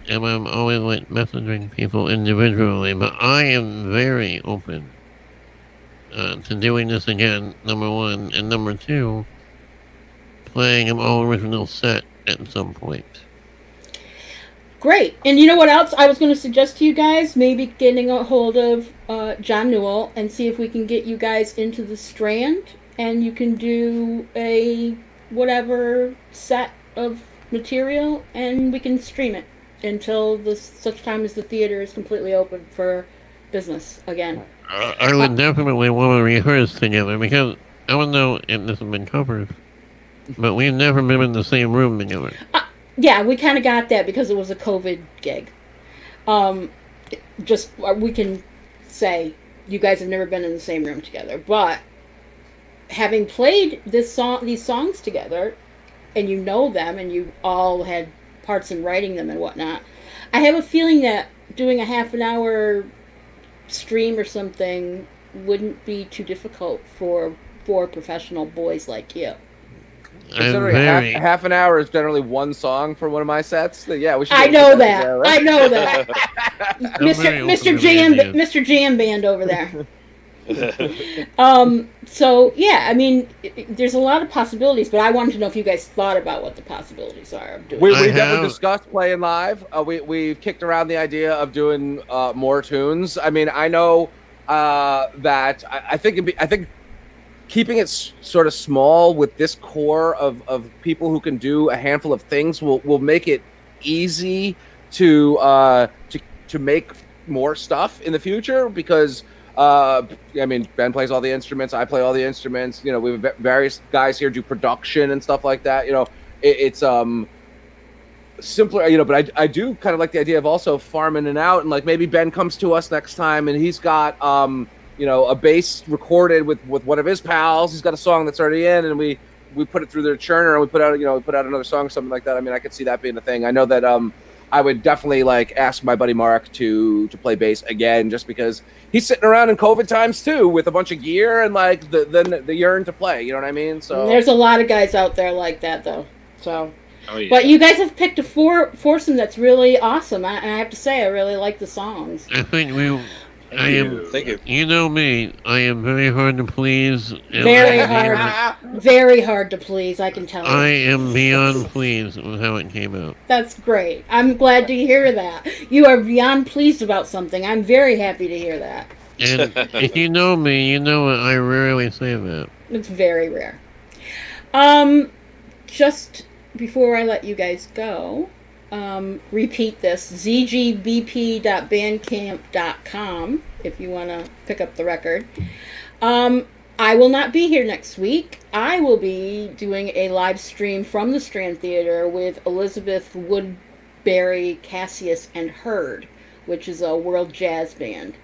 and I'm always like messaging people individually, but I am very open to doing this again, number one, and number two, playing an all original set at some point. Great. And you know what else I was going to suggest to you guys? Maybe getting a hold of John Newell and see if we can get you guys into the Strand, and you can do a whatever set of material, and we can stream it until such time as the theater is completely open for business again. I would definitely want to rehearse together, because I don't know if this has been covered, but we've never been in the same room together. Yeah, we kind of got that because it was a COVID gig. We can say you guys have never been in the same room together, but having played these songs together, and you know them, and you all had parts in writing them and whatnot, I have a feeling that doing a half an hour stream or something wouldn't be too difficult for professional boys like you. Considering half an hour is generally one song for one of my sets, then yeah, we should. I know that. Right? I know that. Mr. Jam Band over there. So yeah, I mean, there's a lot of possibilities, but I wanted to know if you guys thought about what the possibilities are of doing. We definitely discussed playing live. We've kicked around the idea of doing more tunes. I mean, I know that I think keeping it sort of small with this core of people who can do a handful of things will make it easy to make more stuff in the future, because I mean, Ben plays all the instruments, I play all the instruments, we have various guys here do production and stuff like that. It's simpler, but I do kind of like the idea of also farming it out, and like maybe Ben comes to us next time and he's got a bass recorded with one of his pals. He's got a song that's already in, and we put it through their churner, and we put out another song or something like that. I mean, I could see that being a thing. I know that I would definitely like ask my buddy Mark to play bass again, just because he's sitting around in COVID times too with a bunch of gear and like the yearn to play. You know what I mean? So there's a lot of guys out there like that though. So Oh, yeah. But you guys have picked a foursome that's really awesome. And I have to say, I really like the songs. I think Thank you. You know me. I am very hard to please. Very hard. Very hard to please, I can tell you. I am beyond pleased with how it came out. That's great. I'm glad to hear that. You are beyond pleased about something. I'm very happy to hear that. And if you know me, you know I rarely say that. It's very rare. Just before I let you guys go, repeat this, ZeeGeeBeePee.bandcamp.com if you want to pick up the record. I will not be here next week. I will be doing a live stream from the Strand Theater with Elizabeth Woodbury, Cassius, and Herd, which is a world jazz band.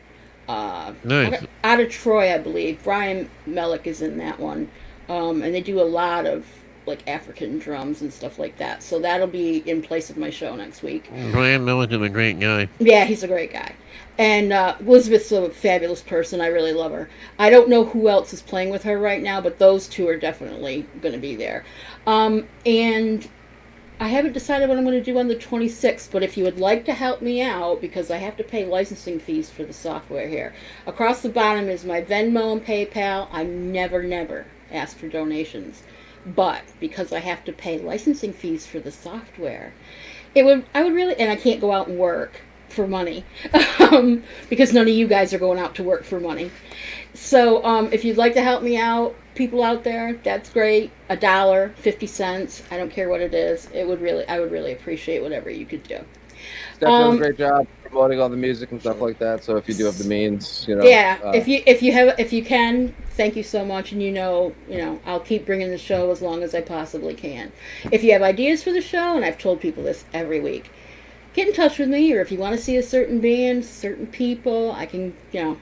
Nice. Out of Troy, I believe. Brian Mellick is in that one. And they do a lot of like African drums and stuff like that. So that'll be in place of my show next week. Brian Mellick is a great guy. Yeah, he's a great guy. And Elizabeth's a fabulous person. I really love her. I don't know who else is playing with her right now, but those two are definitely going to be there. And I haven't decided what I'm going to do on the 26th, but if you would like to help me out, because I have to pay licensing fees for the software here. Across the bottom is my Venmo and PayPal. I never ask for donations. But because I have to pay licensing fees for the software, I would really, and I can't go out and work for money, because none of you guys are going out to work for money. So if you'd like to help me out, people out there, that's great. $1, 50 cents, I don't care what it is. I would really appreciate whatever you could do. Steph does a great job promoting all the music and stuff like that. So if you do have the means, yeah, if you can, thank you so much. And I'll keep bringing the show as long as I possibly can. If you have ideas for the show, and I've told people this every week, get in touch with me, or if you want to see a certain band, certain people, I can,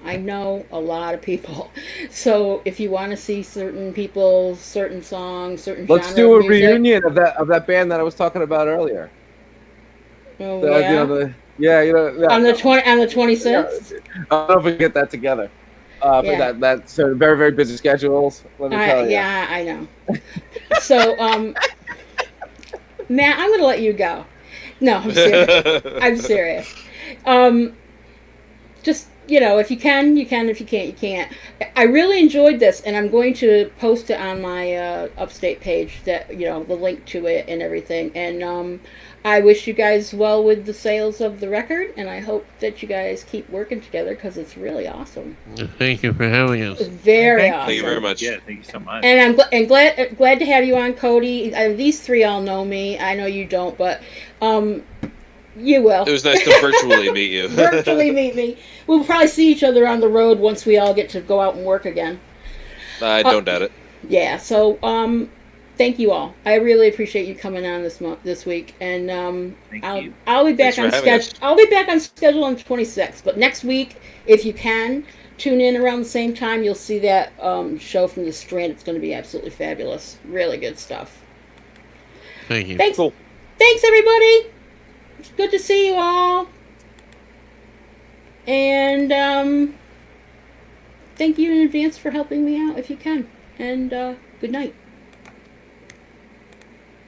I know a lot of people. So if you want to see certain people, certain songs, certain genre let's do a of music, reunion of that band that I was talking about earlier. Oh, yeah? On the 26th. Yeah. I don't know if we can get that together. That's very, very busy schedules. Let me tell you. Yeah, I know. So, Matt, I'm going to let you go. No, I'm serious. I'm serious. Just, if you can, you can. If you can't, you can't. I really enjoyed this, and I'm going to post it on my Upstate page, that, the link to it and everything. And I wish you guys well with the sales of the record, and I hope that you guys keep working together, because it's really awesome. Thank you for having us. It's very awesome. Thank you very much. Yeah, thank you so much. And I'm glad to have you on, Cody. These three all know me. I know you don't, but you will. It was nice to virtually meet you. Virtually meet me. We'll probably see each other on the road once we all get to go out and work again. I don't doubt it. Yeah. So thank you all. I really appreciate you coming on this week, and I'll be back on schedule. I'll be back on schedule on the 26th. But next week, if you can tune in around the same time, you'll see that show from the Strand. It's going to be absolutely fabulous. Really good stuff. Thank you. Thanks. Cool. Thanks, everybody. It's good to see you all. And thank you in advance for helping me out if you can. And good night.